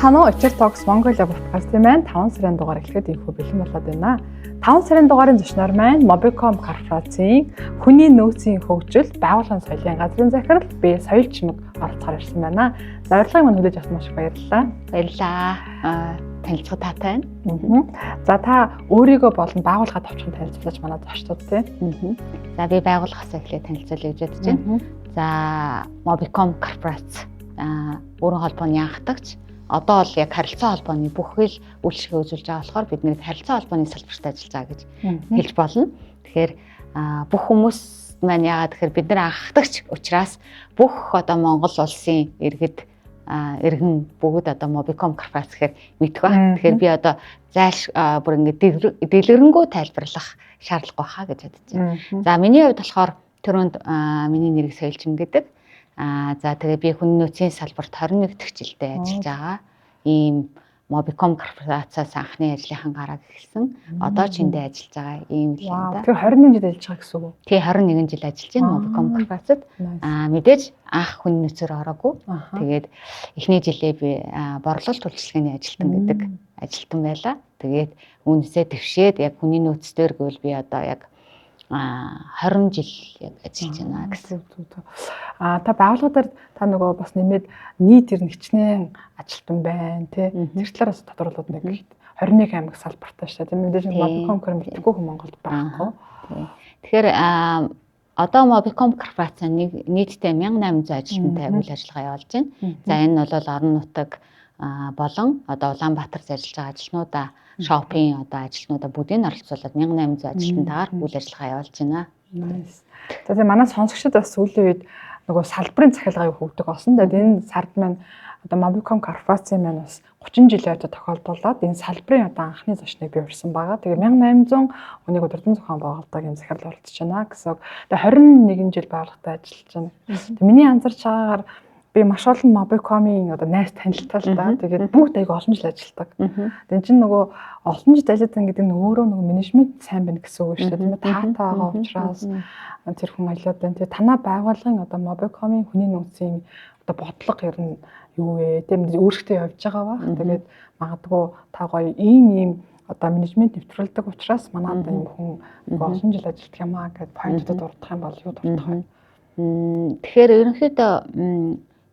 Сайхан уу Учир Talks Mongolia подкастын маань 5 сарын дугаар эхлэхэд инфо бэлэн болоод байна. 5 сарын дугаарын зочноор маань Mobicom корпорацийн хүний нөөцийн хөгжил, байгууллагын соёлын газрын захирал би соёл чимэг оролцохоор ирсэн байна. Зорилгыг мань хүлээж авсан маш их баярлалаа. Баярлалаа. Танилцах таатай байна. За та өөрийгөө болон байгууллагаа товчхон танилцуулж манай зочдод тий. За би байгууллагаасаа эхлээд танилцуулъя гэж бодож байна. За Mobicom корпорац өөрийн холбооны анхдагч. Одоо бол яг харилцаа холбооны бүх хэл үйлчлэгээ үзүүлж байгаа болохоор бид нэр харилцаа холбооны салбарт ажиллаж байгаа гэж хэлж болно. Тэгэхээр бүх хүмүүс маань яагаад тэгэхээр бид нар анхдагч учраас бүх одоо Монгол улсын иргэн бүгд одоо Mobicom корпорац гэхээр мэдэх ба. Тэгэхээр би одоо бүр ингээд дэлгэрэнгүй тайлбарлах шаардлага байхаа гэж бодож байна. За миний хувьд болохоор түрүүнд миний нэрийг соёлчим гэдэг. За тэгээ би хүний нөөцийн салбарт 21 дэх жилдээ ажиллаж байгаа. Ийм Mobicom корпорацаас анхны ажлынхан гараг эхэлсэн. Одоо ч эндээ ажиллаж байгаа ийм л юм да. Тэгээ 21 жил ажиллаж байгаа гэсэн үг үү? Тий 21 жил ажиллаж байна Mobicom корпорацад. Мэдээж анх хүний нөөцөөр ороогүй. Тэгээд эхний жилээ би борлуулалт үйлчилгээний ажилтан гэдэг ажилтан байлаа. Тэгээд үүнээсээ твшээд яг хүний нөөц дээр гэвэл би одоо яг 20 жил яг ажиллаж байна гэсэн. Та байгууллагаар та нөгөө бас нэмээд нийт ер нь хичнээн ажилтан байна тий. Тэр талаараас тодруулаад нэг 21 аймаг салбартай шүү дээ. Тийм мэдээж Mobicom мэдхгүй хүн Монголд байхгүй. Тэгэхээр одоо Mobicom корпорац нийтдээ 1800 ажилтнтай үйл ажиллагаа явуулж байна. За энэ бол орон нутаг болон одоо Улаанбаатарт ажиллаж байгаа ажилтнуудаа шопинг одоо ажилтнуудаа бүгдийг нь оролцуулаад 1800 ажилтнтайгаар үйл ажиллагаа явуулж байна. За тийм манай сонсогчдод бас сүүлийн үед нөгөө салбарын захиалгыг хөгдөг болсон. Тэгээд энэ сард маань одоо Mobicom корпорацийн маань бас 30 жилийн өмнө тохиолдуулаад энэ салбарын одоо анхны зочныг бий болсон байгаа. Тэгээд 1800 хүнийг удирдан зохион байгуулалтыг юм захирал оролцож байна гэсэн. Тэгээд 21 жил байгууллагатай ажиллаж байна. Тэгээд миний анзарч байгаагаар би маш олон Mobicom-ийн одоо найз танилтал да. Тэгээд бүгд айгүй олон жил ажилладаг. Тэгээд чинь нөгөө олон жил ажилладаг гэдэг нь өөрөө нөгөө менежмент сайн байна гэсэн үг шүү дээ. Тийм ээ. Таатай байгаа учраас тэр хүн аялаад байна. Тэгээд танаа байгууллагын одоо Mobicom-ийн хүний нөөцийн одоо бодлого ер нь юу вэ? Тийм өөрсдөө явж байгаа бах. Тэгээд магадгүй та гоё ийм одоо менежмент нэвтрүүлдэг учраас манайд ийм хүн олон жил ажилладаг юм аа гэд поинтод дурдах юм бол юу дурдах вэ? Тэгэхээр ерөнхийдөө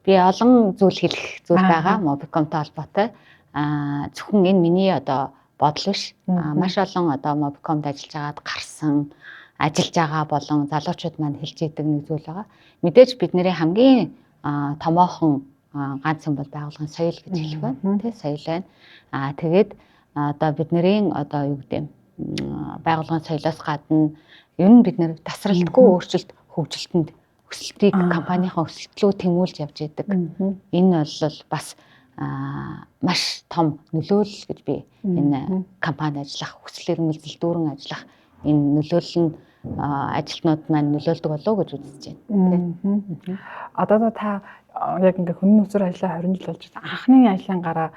би олон зүйл хэлэх зүйл байгаа Mobicom-тай холбоотой. Зөвхөн энэ миний одоо бодол биш. Маш олон одоо Mobicom-д ажиллаж байгаад гарсан, ажиллаж байгаа болон залуучууд маань хэлж идэг нэг зүйл байгаа. Мэдээж бидний хамгийн томоохон ганц юм бол байгууллагын соёл гэж хэлэх байна. Тэ соёл байна. Тэгээд одоо бидний одоо юу гэдэг байгууллагын соёлоос гадна ер нь бид нэр тасралтгүй өөрчлөлт хөгжилтөнд өсөлтийг компанийн өсөлтлөө тэмүүлж явж идэг. Энэ бол бас маш том нөлөөлөл гэж би энэ компани ажиллах, хүсэл эрмэлзэл дүүрэн ажиллах энэ нөлөөлөл нь ажилтнууд маань нөлөөлдөг болов уу гэж үзэж байна. Одоо та яг ингээ хүний нөөцөөр ажиллаа 20 жил болж байна. Анхны ажлын гараа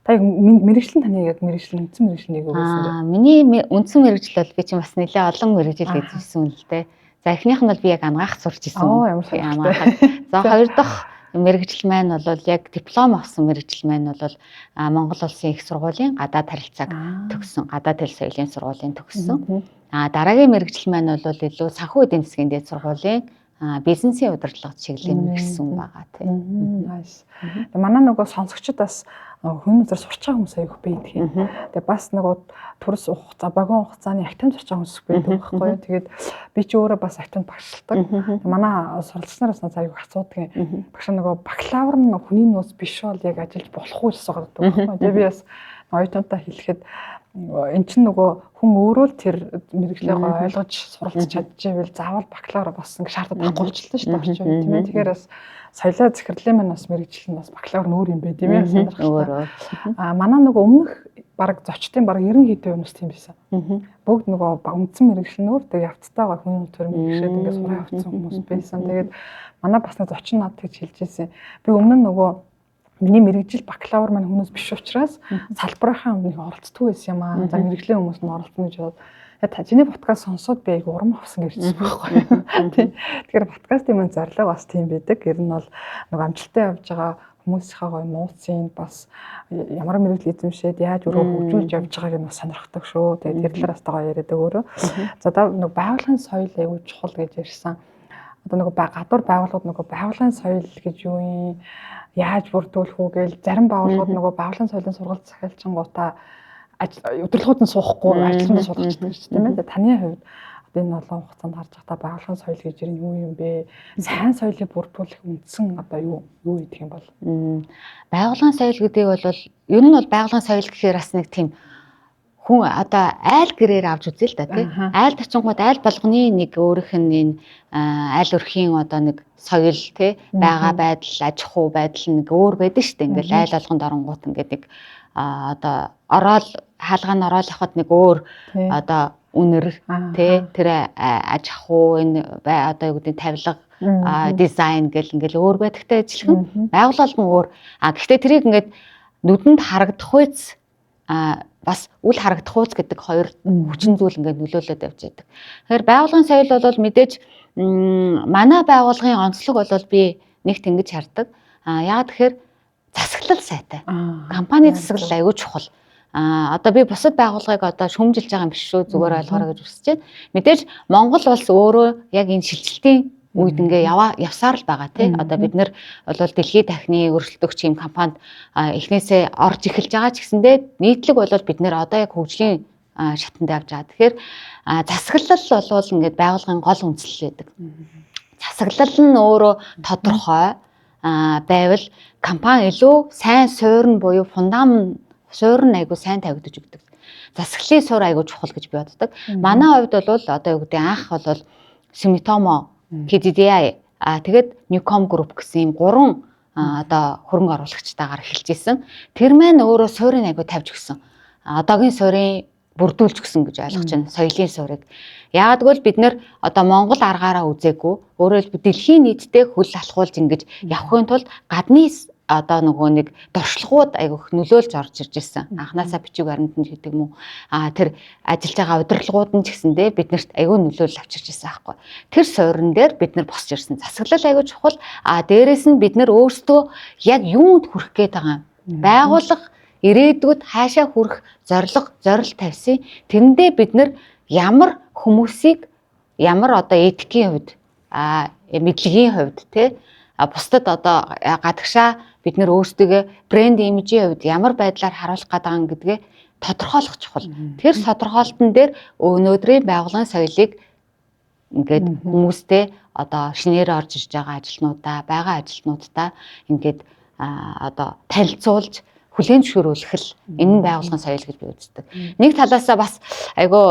та яг мэргэжлийн таны яг мэргэжлийн үндсэн мэргэжлийн нэг үү гэсэн бэ? Миний үндсэн мэргэжил бол би чинь бас нэлээ олон мэргэжил гэж хэлсэн л дээ. За эхнийх нь бол би яг ангаах сурч исэн. За хоёр дахь мэргэжил маань бол яг диплом авсан мэргэжил маань бол Монгол Улсын их сургуулийн гадаад харилцааг төгссөн, гадаад хэл соёлын сургуулийн төгссөн. Дараагийн мэргэжил маань бол илүү санхүү эдийн засгийн дээд сургуулийн бизнесийн удирдлага чиглэлийн мэргэжсэн байгаа тийм. Манай нөгөө сонсогчид бас хүн нөөцөөр сурч байгаа хүмүүс аяг байдаг юм. Тэгээ бас нөгөө төрс хугацаа, багийн хугацааны актив сурч байгаа хүмүүс байдаг байхгүй юу. Тэгээд би ч өөрөө бас актив багшилдаг. Манай суралцснараас надад аяг асуудаг юм. Багш нөгөө бакалавр нь хүний нөөц биш бол яг ажиллаж болохгүй гэсэн байгаа байхгүй юу. Тэгээ би бас оюутнуудаа хэлэхэд эн чинь нөгөө хүн өөрөө л тэр мэрэгчлээ ойлгож суралцж чадчихвэл заавал бакалавр болсон гэж шаардлагатай голчлоо шүү дээ орчин үед тийм ээ. Тэгэхээр бас соёлоо захирлын маань бас мэрэгжил нь бас бакалавр нь өөр юм бэ тийм ээ. Өөрөө. Манай нөгөө өмнөх баг зочдын баг 90% хүмүүс тийм байсан. Бүгд нөгөө үндсэн мэрэгжил нь өөр тэгээ явцтайгаа хүн төр мэрэгшээд ингээд сураа явцсан хүмүүс байсан. Тэгээд манай бас нэг зочин над гэж хэлж ирсэн. Би өмнө нь нөгөө миний мэргэжил бакалавр маань хүмүүс биш учраас салбарынхаа өмнөх оролцдог байсан юм аа. За мэргэжлийн хүмүүс нь оролцно гэж бодоод Чиний подкаст сонсоод би айгу урам авсан гэж байхгүй. Тэгэхээр подкастын маань зорилго бас тийм байдаг. Ер нь бол нэг амжилттай явж байгаа хүмүүсийнхээ гоё нууцын бас ямар мэрэгэл эзэмшээд яаж өөрөө хөгжүүлж явж байгааг нь бас сонирхдаг шүү. Тэгээд тэр талаас тагаа яриадаг өөрөө. За одоо нэг байгууллагын соёл аягүй чухал гэж ярьсан. Одоо нэг гадуур байгууллагууд нэг байгууллагын соёл гэж юу юм яаж бүрдүүлэх үү гээл зарим байгууллагууд нэг байгууллагын соёлын сургалт захиалчингуудаа удирдлагууд нь суухгүй ажлын суулгачдаг шүү дээ тийм ээ. Таны хувьд энэ олон хугацаанд харж байхдаа байгууллагын соёл гэж юу юм бэ? Сайн соёлыг бүрдүүлэх үндсэн одоо юу гэдэг юм бол? Байгууллагын соёл гэдэг бол ер нь бол байгууллагын соёл гэхээр бас нэг тийм хүн одоо айл гэрээр авч үзээ л да тий. Айл тачингууд айл болгоны нэг өөрийнх нь энэ айл өрхийн одоо нэг соёл тий байгаа байдал, аж ахуй байдал нэг өөр байдаг шүү дээ. Ингээл айл болгонд оронгууд ингээд нэг одоо ороод хаалгаанд ороод явахад нэг өөр одоо үнэр тий тэр аж ахуй энэ одоо юу гэдэг тавилга дизайн гэл ингээл өөр байдагтай ажиллах байгууллагын өөр гэхдээ тэрийг ингээд нүдэнд харагдах үйс бас үл харагдах үйс гэдэг хоёр хүчин зүйл ингээд нөлөөлөд явж байдаг. Тэгэхээр байгууллагын соёл бол мэдээж манай байгууллагын онцлог бол би нэгт ингэж хардаг. Яагаад тэгэхээр засаглал сайтай. Компани засаглал аягүй чухал. Одоо би бусад байгууллагыг одоо шүүмжилж байгаа юм биш шүү зүгээр ойлгоорой гэж хүсэж байна. Мэдээж Монгол улс өөрөө яг энэ шилжилтийн үед ингээ явсаар л байгаа тий. Одоо бид нар бол дэлхийн дахны өрсөлдөгч юм компанид эхнээсээ орж эхэлж байгаа ч гэсэндээ нийтлэг бол бид нэр одоо яг хөгжлийн шатанд явж байгаа. Тэгэхээр засаглал бол ингээд байгууллагын гол үндслэл байдаг. Засаглал нь өөрөө тодорхой байвал компани илүү сайн суурин буюу фундамент суурин айгу сайн тавигдаж өгдөг. Засаглалын суурь айгу чухал гэж би боддог. Манай хувьд бол одоо юу гэдэг анх бол Sumitomo KDDI тэгээд Newcom Group гэсэн ийм 3 одоо хөрөнгө оруулагчтайгаар эхэлжсэн. Тэр маань өөрөө суурийг айгу тавьж өгсөн. Одоогийн суурийг бүрдүүлж өгсөн гэж ойлгож байна. Соёлын суурийг. Яагад гэвэл бид нэр одоо Монгол аргаараа үзээгүй. Өөрөөр хэлбэл дэлхийн нийтэд хөл алхуулж ингэж явахын тулд гадны одоо нөгөө нэг дуршлагууд айгүйх нөлөөлж орж ирж ирсэн. Анханасаа бичиг баримт нь гэдэг юм уу. Тэр ажиллаж байгаа удирдлагууд нь ч гэсэндээ биднэрт айгүй нөлөөлөл авчирч ирсэн аахгүй. Тэр суурин дээр бид нар босч ирсэн. Засаглал айгүй чухал. Дээрээс нь бид нар өөрсдөө яг юунд хүрэх гээд байгаа юм. Байгууллага ирээдүйд хаашаа хүрэх зорилт тавьсан. Тэрэндээ бид нар ямар хүмүүсийг ямар одоо этикийн хувьд мэдлэгийн хувьд тий бусдад одоо гадагшаа бид нэр өөрсдөө брэнд имижийн хувьд ямар байдлаар харуулах гэдэг юм гэдгээ тодорхойлох чухал. Тэр тодорхойлтон дээр өнөөдрийн байгууллагын соёлыг ингээд хүмүүстэй одоо шинээр орж ирж байгаа ажилтнуудаа ингээд одоо танилцуулж хүлээн зөвшөөрүүлэх л энэ байгууллагын соёл гэж би үздэг. Нэг талаасаа бас айгүй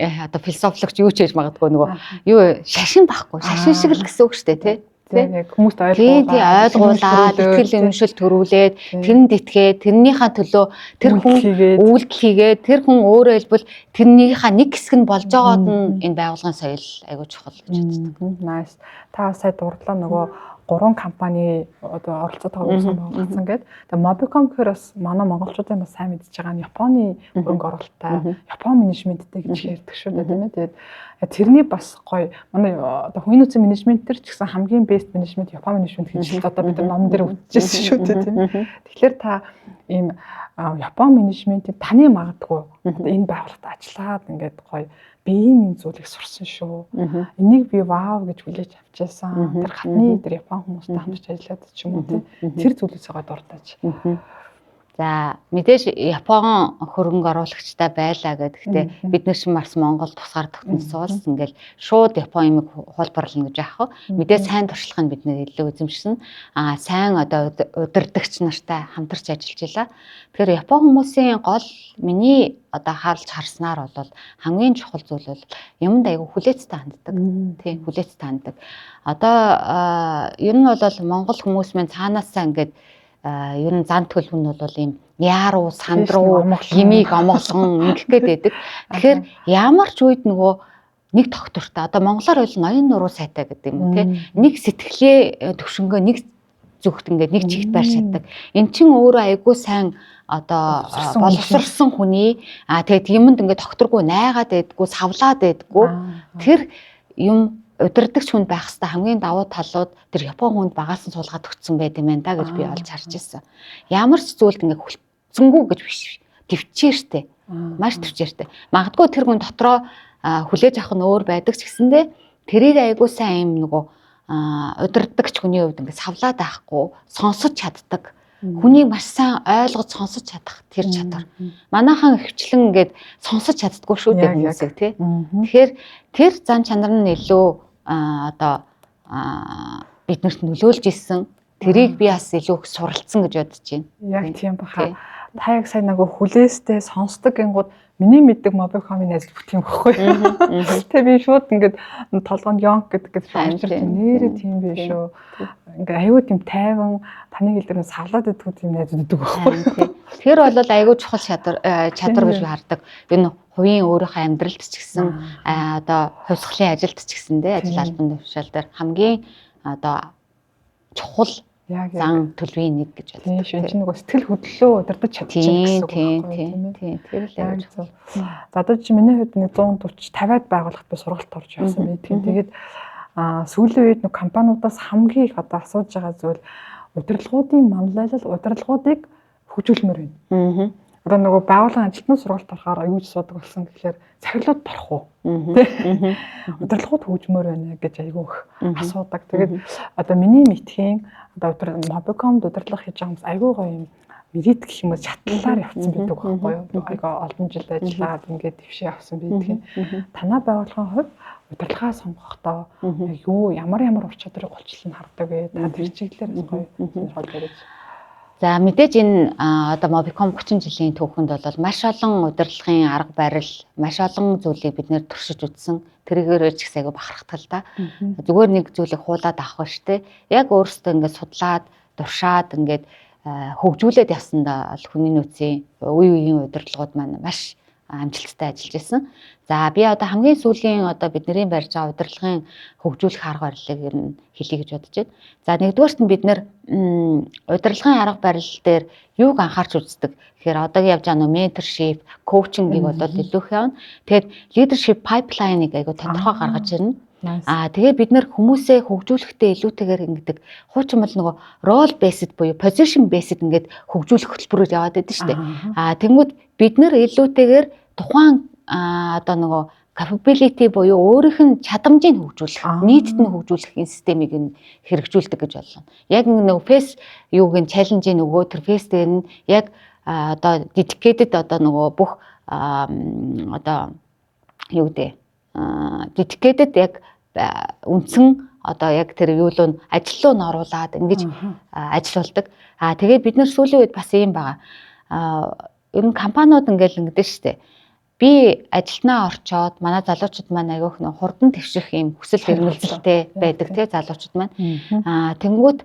одоо философиологч юу ч хийж магадгүй нөгөө юу шашин байхгүй. Шашин шиг л гэсэн үг шүү дээ тий. Яг хүмүүст ойлгуулаад итгэл үнэмшил төрүүлээд тэрэнд итгээд тэрнийхээ төлөө тэр хүн үйлдэл хийгээд тэр хүн өөрөө хэлбэл тэрнийхээ нэг хэсэг нь болж байгаад нь энэ байгууллагын соёл айгүй чухал гэж үздэг. Nice. Та сая дурдлаа нөгөө 3 компани одоо оролцоотойгоо үүсгэн байгуулсан гэдэг. Тэгээ Mobicom гэхээр бас манай монголчуудын бас сайн мэдж байгаа нь Японы хөрөнгө оруулалттай, Япон менежменттэй гэж ярьдаг шүү дээ тийм ээ. Тэгээд тэрний бас гоё манай одоо хувийн нөөцийн менежмент төр ч гэсэн хамгийн best менежмент Япон менежмент гэж одоо бид нар ном дээр үтчихсэн шүү дээ тийм ээ. Тэгэхээр та ийм Япон менежментийн таны магадгүй энэ байгууллагад ажиллаад ингээд гоё биеийн зүйлийг сурсан шүү. Энийг би вау гэж хүлээж авчаасан. Тэр хатны тэр Япон хүмүүстэй хамтарч ажиллаад ч юм уу тэр зүйлээс гой дуртаж. За мэдээж Япон хөрөнгө оруулагчтай байлаа гэхдээ бид нар чинь бас Монгол тусгаар тогтносон улс ингээл шууд Япон юм хулбарлана гэж аах. Мэдээж сайн туршлагыг бид нэр илүү эзэмшсэн. Сайн одоо удирдагч нартай хамтарч ажиллаж байлаа. Тэгэхээр Япон хүмүүсийн гол миний одоо хаалж харснаар бол хамгийн чухал зүйл бол юмд айгу хүлээцтэй ханддаг. Тийм хүлээцтэй ханддаг. Одоо ер нь бол Монгол хүмүүс мэн цаанаасаа ингээд ер нь зан төлөв нь бол ийм яаруу, сандруу, химиг омглон ингэх гээд байдаг. Тэгэхээр ямар ч үед нөгөө нэг тогтвортой. Одоо монголоор бол ноён нуруу сайтай гэдэг юм тий. Нэг сэтгэлээ төвшөнгөө нэг зүгт ингээд нэг чигт байр шатдаг. Эн чин өөрөө айгүй сайн одоо боловсрсон хүний тэгээд юмд ингээд тогтворгүй найгаад байдгүй, савлаад байдгүй. Тэр юм удирдахч хүнд байх хэвээр хамгийн давуу талууд тэр Япон хүнд багаас нь суулгаад өгсөн байт юм байна да гэж би олж харж ирсэн. Ямар ч зүйлд ингээ хүлцэнгүү гэж биш. Төвчээртэй. Маш төвчээртэй. Магадгүй тэр хүн дотроо хүлээж авах нь өөр байдаг ч гэсэндээ тэрийг айгуу сайн юм нөгөө удирдахч хүний хувьд ингээ савлаад байхгүй сонсож чаддаг. Хүнийг маш сайн ойлгож сонсож чадах тэр чадвар. Манайхан хвчлэн ингээд сонсож чаддаггүй шүү дээ хүмүүсийг тий. Тэгэхээр тэр зан чанар нь илүү одоо биднэрт нөлөөлж ирсэн. Тэрийг би бас илүү их суралцсан гэж бодож байна. Яг тийм баха. Та яг сайн нөгөө хүлээстэй сонсдог гингууд миний мэддэг Mobicom-ийн ажил бүх юм баггүй. Тэгээ би шууд ингээд толгонд Yonk гэдэг шаарчирч нэрээ тийм биш шүү. Ингээ аюу тийм тайван таны хэл дээр савлаад идэх тийм найзууд идэг баггүй. Тэр бол аюу чухал чадвар гэж би хардаг. Энэ хувийн өөрийнхөө амьдралд ч гэсэн одоо хувьсгалын ажилд ч гэсэндээ ажил албан тушаал дээр хамгийн одоо чухал зан төлөвийн нэг гэж боддог. Тийм чинь нөгөө сэтгэл хөдлөлөө удирдах чадчих гэсэн үг байна. Тийм. Тэр л аюу чухал. За одоо чи миний хувьд нэг 140 50-аад байгууллагад би сургалт орж явсан байдаг. Тэгээд сүүлийн үед нэг компаниудаас хамгийн их одоо асууж байгаа зүйл удирдлагуудын манлайлал, удирдлагуудыг хөгжүүлмээр байна. Одоо нөгөө байгууллагын ажилтнууд сургалт орохоор аюулж суудаг болсон гэхээр захирлууд барах уу? Тэ? Удирдлагууд хөгжмөр байна гэж айгүй их асуудаг. Тэгээд одоо миний мэдхийн одоо Mobicom удирдлага хийж байгаа хүмүүс айгүй гоё юм мерит гэх юм уу чатлалаар явцсан байдаг байхгүй юу? Айгүй олон жил ажиллаад ингээд дэвшээ авсан байдаг. Танай байгууллагын хувьд удирдлагаа сонгохдоо юу ямар ур чадварыг голчлон хардаг вэ? Та тэр чиглэлээр гоё сонирхол өгөөч. За мэдээж энэ одоо Mobicom 30 жилийн түүхэнд бол маш олон удирдлагын арга барил, маш олон зүйлийг бид нэр туршиж үзсэн. Тэрийгээр ч гэсэн айгүй бахархдаг л да. Зүгээр нэг зүйлийг хуулаад авах биш те. Яг өөрөөсөө ингээд судлаад, туршаад ингээд хөгжүүлээд явсандаа хүний нөөцийн үе үеийн удирдлагууд маань маш амжилттай ажиллаж байсан. За би одоо хамгийн сүүлийн одоо бидний барьж байгаа удирдлагын хөгжүүлэх арга барилыг ер нь хэлье гэж бодож байна. За нэгдүгээрт нь бид нэр удирдлагын арга барил дээр юуг анхаарч үздэг. Тэгэхээр одоогийн явж байгаа менторшип, коучингийг бол илүү их явна. Тэгээд leadership pipeline-ыг айгу тодорхой гаргаж ирнэ. Тэгээд бид нэр хүмүүсээ хөгжүүлэхдээ илүүтэйгээр ингэдэг. Хуучин бол нөгөө role based буюу position based ингээд хөгжүүлэх хөтөлбөрөөр яваад байдаг шүү дээ. Тэнгүүд бид нэр илүүтэйгээр тухайн одоо нөгөө capability буюу өөрийнх нь чадамжийг хөгжүүлэх, нийтэд нь хөгжүүлэх энэ системийг нь хэрэгжүүлдэг гэж болно. Яг нөгөө face юуг нь challenge-ийн нөгөө тэр face дээр нь яг одоо dedicated одоо нөгөө бүх одоо юу гэдэг dedicated яг үндсэн одоо яг тэр юу л ажил руу н оруулаад ингэж ажиллаулдаг. Тэгээд бид нар сүүлийн үед бас юм байгаа. Ер нь компаниуд ингээл ингэдэж штэ. Би ажилтнаа орчоод манай залуучууд маань аягүйх нь хурдан твших юм хүсэл эрмэлзэлтэй байдаг тий залуучууд маань. Тэнгүүд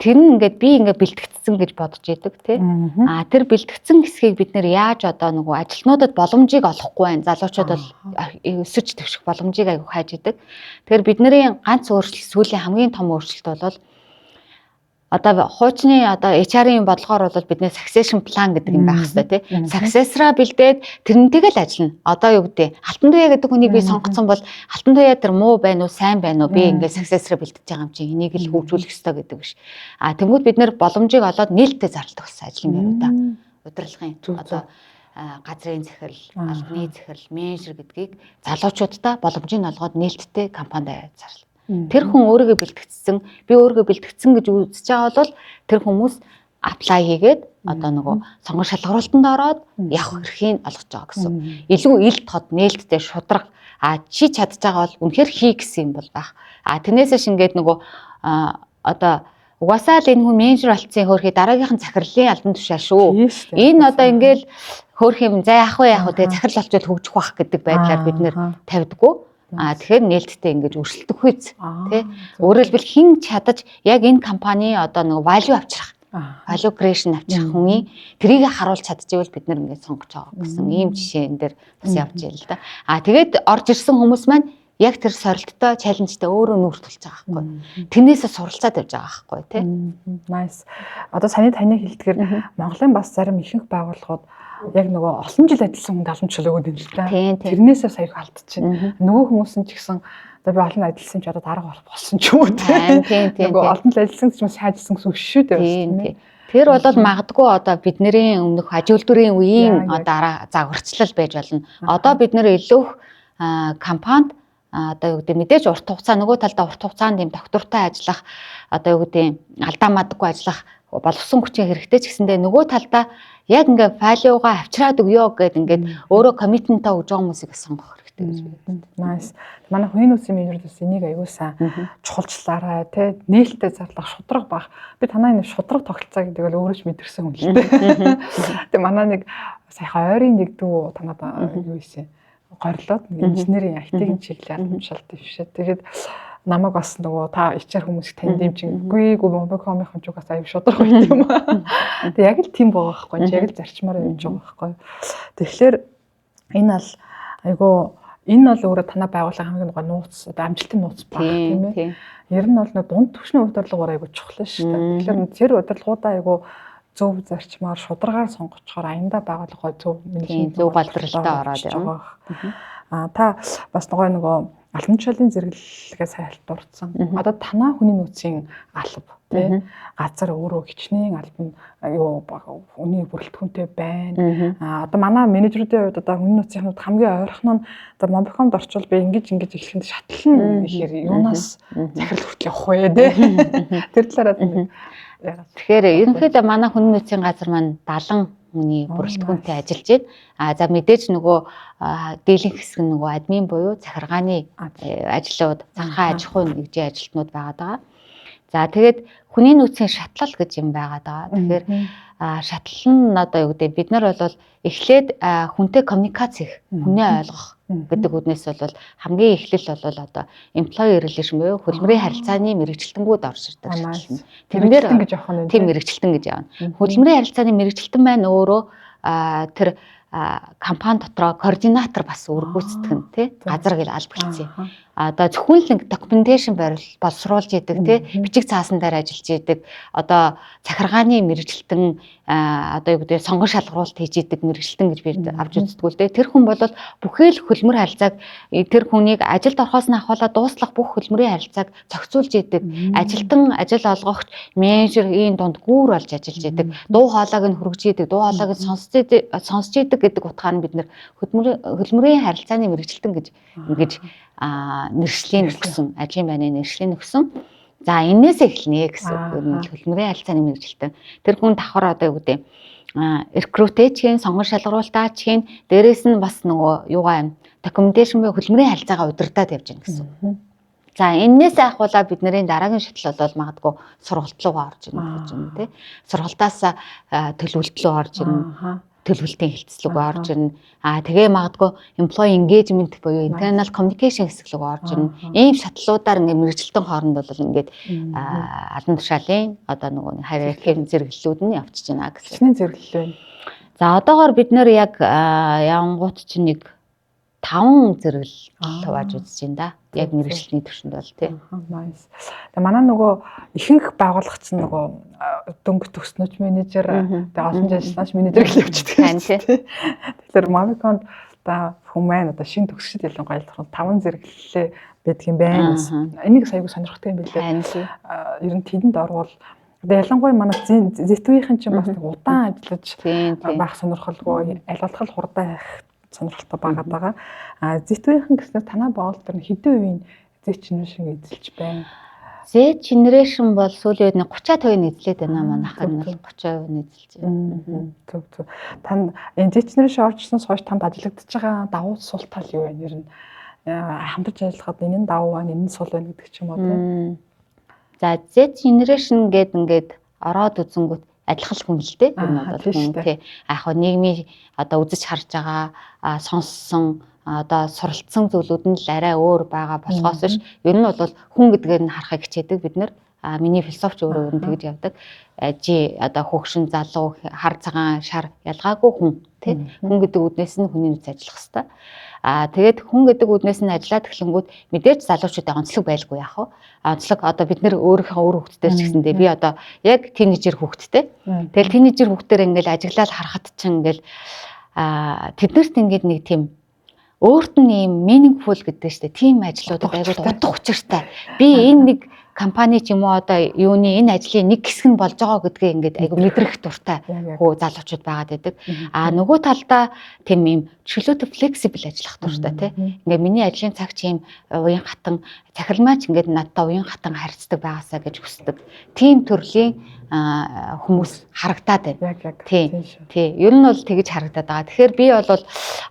тэр нь ингээд би ингээд бэлтгэгдсэн гэж бодож идэг тий. Тэр бэлтгэгдсэн хэсгийг бид нэр яаж одоо нөгөө ажилтнуудад боломжийг олохгүй байна. Залуучууд бол өсөж твших боломжийг аягүй хайж идэг. Тэгэхээр бидний ганц өөрчлөлт сүүлийн хамгийн том өөрчлөлт бол одоо хуучны одоо HR-ийн бодлогоор бол бидний succession plan гэдэг юм байх хэрэгтэй тий. Successor-а бэлдээд тэрнтэйгээ л ажиллана. Одоо юу гэдэг алтан туяа гэдэг хүнийг би сонгоцсон бол алтан туяа тэр муу байна уу, сайн байна уу? Би ингээд successor-а бэлдэж байгаа юм чинь энийг л хөгжүүлэх ёстой гэдэг биш. Тэнгүүд бид нэр боломжийг олоод нээлттэй зарлдаг болсон ажлын байруудаа. Удирдлагын одоо газрын захирал, албаны захирал, менежер гэдгийг залуучуудаа боломжийг олгоод нээлттэй компанид зарлаа. Тэр хүн өөрийгөө бэлтгэцсэн, би өөрийгөө бэлтгэцсэн гэж үзэж байгаа бол тэр хүмүүс apply хийгээд одоо нөгөө сонгон шалгаруултанд ороод явах эрхийг олгож байгаа гэсэн. Илүү ил тод нээлттэй шудраг чи чадж байгаа бол үнэхээр хий гэсэн юм бол байх. Тэрнээсээ шингээд нөгөө одоо угаасаа л энэ хүн менежер болцсон хөөрхий дараагийнхан захирлын албан тушаал шүү. Энэ одоо ингээл хөөрх юм за яах вэ тэгээ захирал болчихвол хөгжих бах гэдэг байдлаар бид нэр тавьдаггүй. Тэгэхээр нээлттэй ингэж өрсөлдөх үйс тий. Өөрөөр хэлбэл хэн чадаж яг энэ компани одоо нэг value авчрах, value creation авчрах хүний тэрийг харуулж чадчихвэл бид нэр ингэж сонгож байгаа гэсэн ийм жишээн дээр бас явж байна л да. Тэгээд орж ирсэн хүмүүс маань яг тэр сорилттой, чаленжтай өөрөө нүүрт тулж байгаа байхгүй. Тэрнээсээ суралцаад явж байгаа байхгүй тий. Nice. Одоо таны хэлдгээр Монголын бас зарим ихэнх байгууллагууд яг нөгөө олон жил ажилласан хүн боломжтой өгөөд юм л та. Тийм. Тэрнээсээ сая их алдчихна. Нөгөө хүмүүс нь ч гэсэн би олон ажилласан ч одоо дарга болсон ч юм уу тийм. Нөгөө олон жил ажилласан ч юм сайжсан гэсэн үг шүү дээ. Тийм. Тэр бол магадгүй одоо бидний өмнөх аж үйлдвэрийн үеийн одоо загварчлал байж болно. Одоо бид нэр илүү компанид одоо юу гэдэг мэдээж урт хугацаа нөгөө талдаа урт хугацаанд юм доктортой ажиллах одоо юу гэдэг алдаа мадаггүй ажиллах боловсон хүчин хэрэгтэй ч гэсэндээ нөгөө талдаа яг ингээ файлуугаа авчираад өгөө гэд ингээд өөрөө коммитментаа өгж байгаа хүмүүсийг сонгох хэрэгтэй гэж байна. Nice. Манай хувийн нөөцийн менежерээс энийг аюулсаа чухалчлаарай тий нээлттэй зарлах шудраг бах. Би танаа энэ шудраг тогтолцоо гэдэг бол өөрөө ч мэдэрсэн хүн л дээ. Тэгээ манай нэг саяхан ойрын нэг дүү танаад юу ийсэн горлоод нэг инженерийн IT-ийн чиглэл алмшаалт дэвшээ. Тэгээд намайг бас нөгөө та HR хүмүүс танд юм чинь үгүй Mobicom-ийн чугаас аюу шудраг байт юм аа. Тэг яг л тийм байгаа байхгүй яг л зарчмаар явж байгаа байхгүй. Тэгэхээр энэ бол айгу энэ бол өөрөө танаа байгууллагын хамгийн гол нууц одоо амжилтын нууц баг тийм ээ. Ер нь бол нэг дунд түвшний удирдлагаар айгу чухал шүү дээ. Тэгэхээр тэр удирдлагуудаа айгу зөв зарчмаар шударгаар сонгочоор аяндаа байгууллага зөв менежмент зөв балдралтай ороод яваа. Та бас нөгөө албан зэрэглэлгээ сайн дурдсан. Одоо танаа хүний нөөцийн алба тий газар өөрөө хичнээн албан юу үний бүрэлдэхүүнтэй байна. Одоо манай менежерүүдийн хувьд одоо хүний нөөцийн хүмүүс хамгийн ойрхон нь одоо Mobicom-д орчвол би ингэж эхлэхэд шатлан ихээр юунаас захирал хүртэл явах вэ тий. Тэр талаараа тэгэхээр ерөнхийдөө манай хүний нөөцийн газар маань 70 хүний бүрэлдэхүүнтэй ажиллаж байна. За мэдээж нөгөө дийлэнх хэсэг нь нөгөө админ буюу захиргааны ажлууд, захиргааны аж ахуйн нэгжийн ажилтнууд байгаад байгаа. За тэгээд хүний нөөцийн шатлал гэж юм байгаад байгаа. Тэгэхээр шатлал нь одоо юу гэдэг бид нар бол эхлээд хүнтэй коммуникац хийх, хүнээ ойлгох гэдэг үднээс бол хамгийн эхлэл бол одоо employee relation буюу хөдөлмөрийн харилцааны мэрэгчлэлтэнгүүд орж ирдэг. Тэрнээр гэж явах нь тийм мэрэгчлэлтэн гэж явна. Хөдөлмөрийн харилцааны мэрэгчлэлтэн маань өөрөө тэр компани дотроо координатор бас өргөөцдөг нь тий газар гэл албагцсан. Одоо зөвхөн л докюменташн боловсруулж идэг тий бичиг цаасан дээр ажиллаж идэг. Одоо захиргааны мэрэгчлэлтэн одоо юу гэдэг сонгон шалгаруулалт хийж идэг мэрэгчлэлтэн гэж би авч үздэг л дээ. Тэр хүн бол бүхэл хөлмөр харилцааг тэр хүнийг ажилд орохоос нь ахуулаад дууслах бүх хөлмөрийн харилцааг зохицуулж идэг. Ажилтан ажил олгогч менежерийн дунд гүүр болж ажиллаж идэг. Дуу хоолойг нь хүргэж идэг, дуу хоолойг нь сонсч идэг гэдэг утгаар нь бид нэр хөлмөрийн харилцааны мэрэгчлэлтэн гэж ингэж нэршлиг өгсөн, ажлын байрны нэршлиг өгсөн. За энээс эхэлнэ гэсэн хөлмөрийн харилцааны мэрэгчлэлтэн. Тэр хүн давхар одоо юу гэдэг рекрутеч хийн, сонгон шалгаруулалтаач хийн, дээрээс нь бас нөгөө юугаа докюменташн буюу хөлмөрийн харилцаагаа удирдах явж байгаа гэсэн. За энээс ахуулаад бидний дараагийн шатлал бол магадгүй сургалт руу орж ирнэ гэж юм тий. Сургалтаас төлөвлөлт рүү орж ирнэ. Төлөвлөлтийн хэлцлэг орж ирнэ. Тэгээ магадгүй employee engagement буюу internal communication хэсэг рүү орж ирнэ. Ийм шатлалуудаар ингээд мэрэгчлэлтэн хооронд бол ингээд албан тушаалын одоо нөгөө хаягийн зэрэглэлүүд нь явчихж байна гэсэн. Хичнээн зэрэглэл байна. За одоогоор бид нэр яг явангууд чинь нэг 5 зэрэглэл хувааж үзэж байна да. Яг мэрэгчлэлний төвшөнд бол тий. Nice. Тэгээ манай нөгөө ихэнх байгууллага чинь нөгөө дөнгө төгснөж менежер тэгээ олон ажиллагч менежер гэж явчихдаг. Тэгэхээр Mobicom-д та хүмүүс одоо шинэ төгсчд ялангуяа 5 зэрэглэлээ байдаг юм байна. Энийг саягүй сонирхдаг юм билээ. Ер нь тэдэнд орвол одоо ялангуяа манай зэтвийнхэн чинь бас удаан ажиллаж байх сонирхолгүй аль болох хурдан байх сонирхолтой байгаад байгаа. Z-ийн гэснээр танаа байгууллага хэдэн үеийн Z-generation эзэлж байна? Z-generation бол сүүлийн үед 30% эзлээд байна манайх нь 30% эзэлж байна. Зөв. Танд энэ Z-generation оржсноос хойш танд ажиллагдаж байгаа давуу сул тал юу вэ? Нэр нь хамтарч ажиллахад энэ нь давуу байна, энэ нь сул байна гэдэг ч юм уу тийм. За Z-generation гэдэг ингээд ороод үзэнгүүт адилхан хүн л дээ. Энэ одоо хүн тий. Яг нийгмийн одоо үзэж харж байгаа сонссон одоо суралцсан зүйлүүд нь л арай өөр байгаа болохоос биш. Ер нь бол хүн гэдгээр нь харахыг хичээдэг бид нэр. миний философич өөрөө ер нь тэгж явдаг. Жи одоо хөгшин залуу хар цагаан шар ялгаагүй хүн тий. Хүн гэдэг үднээс нь хүний нөөц ажиллах хэвээр. Тэгээд хүн гэдэг үднээс нь ажиллаад эхлэнгүүт мэдээж залуучуудаа онцлог байлгүй яах вэ? Онцлог одоо бид нэр өөрийнхөө өөр хүүхдтэй ч гэсэндээ би одоо яг тийнейжер хүүхдтэй. Тэгэл тийнейжер хүүхдээр ингээл ажиглаад харахад чинь ингээл тэднэрт ингээд нэг тийм өөрт нь юм meaningful гэдэг штэ тийм ажлуудад айгуу утга учиртай. Би энэ нэг компани ч юм уу одоо юуны энэ ажлын нэг хэсэг нь болж байгаа гэдгээ ингээд айгуу мэдрэх дуртай хөө залуучууд байгаад байдаг. Нөгөө талдаа тийм юм чөлөөтэй flexible ажиллах дуртай тий. Ингээд миний ажлын цаг чи юм уян хатан цахилмаач ингээд надтай уян хатан харьцдаг байгаасаа гэж хүсдэг. Тийм төрлийн хүмүүс харагдаад байна. Тий. Ер нь бол тэгж харагдаад байгаа. Тэгэхээр би бол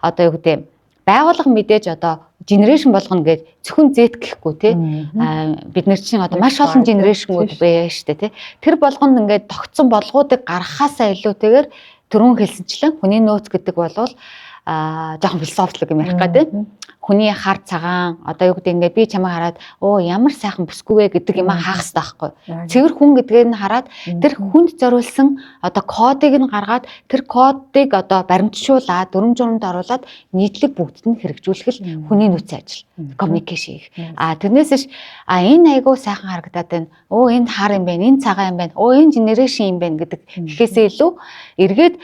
одоо юу гэдэг байгууллага мэдээж одоо генерашн болгоно гэж зөвхөн зэт гэхгүй тий бид нар чинь одоо маш олон генерашнүүд байна шүү дээ тий тэр болгонд ингээд тогтсон болгоодыг гаргахаасаа илүүтэйгээр түрүүн хэлсэнчлэн хүний нөөц гэдэг бол жоохон философик юм ярих гэдэг хүний хар цагаан одоо юу гэдэг ингээд би чамайг хараад ямар сайхан бүсгүй вэ гэдэг юм хаах хэрэгтэй байхгүй цэвэр хүн гэдгээр нь хараад тэр хүнд зориулсан одоо кодыг нь гаргаад тэр кодыг одоо баримтжуулаад дүрм журамд оруулаад нийтлэг бүгдд нь хэрэгжүүлэх л хүний нөөцийн ажил communication их тэрнээс энэ айгуу сайхан харагдаад байна энэ хар юм байна энэ цагаан юм байна энэ generation юм байна гэдэг гэхээсээ илүү эргээд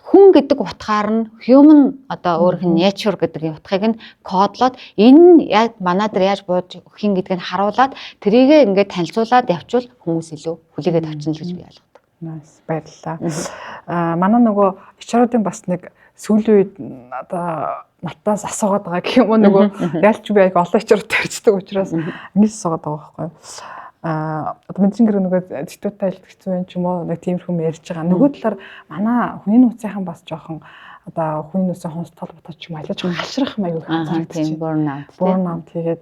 хүн гэдэг утгаар нь human одоо өөрийнх нь nature гэдэг утгыг нь кодлоод энэ яг манай дээр яаж бууж өгөх юм гэдгийг харуулад тэрийгээ ингээд танилцуулаад явчвал хүмүүс илүү хүлээгээд авчна л гэж би ойлгодог. Nice баярлалаа. Манай нөгөө HR-уудын бас нэг сүүлийн үед одоо натаас асуугаад байгаа гэх юм уу нөгөө ялч би яг олон HR-уудтай харьцдаг учраас ингэж асуугаад байгаа байхгүй юу? Одоо мэдсэн гэр нөгөө зэтгүүттэй айлт хэцүү юм ч юм уу нэг тиймэрхүү ярьж байгаа. Нөгөө талаар манай хүний нөөцийнхэн бас жоохон одоо хүний нөөцийн хонс толботой ч юм аль жоохон хашрах маяг харагдаж байна. Burnout тэгээд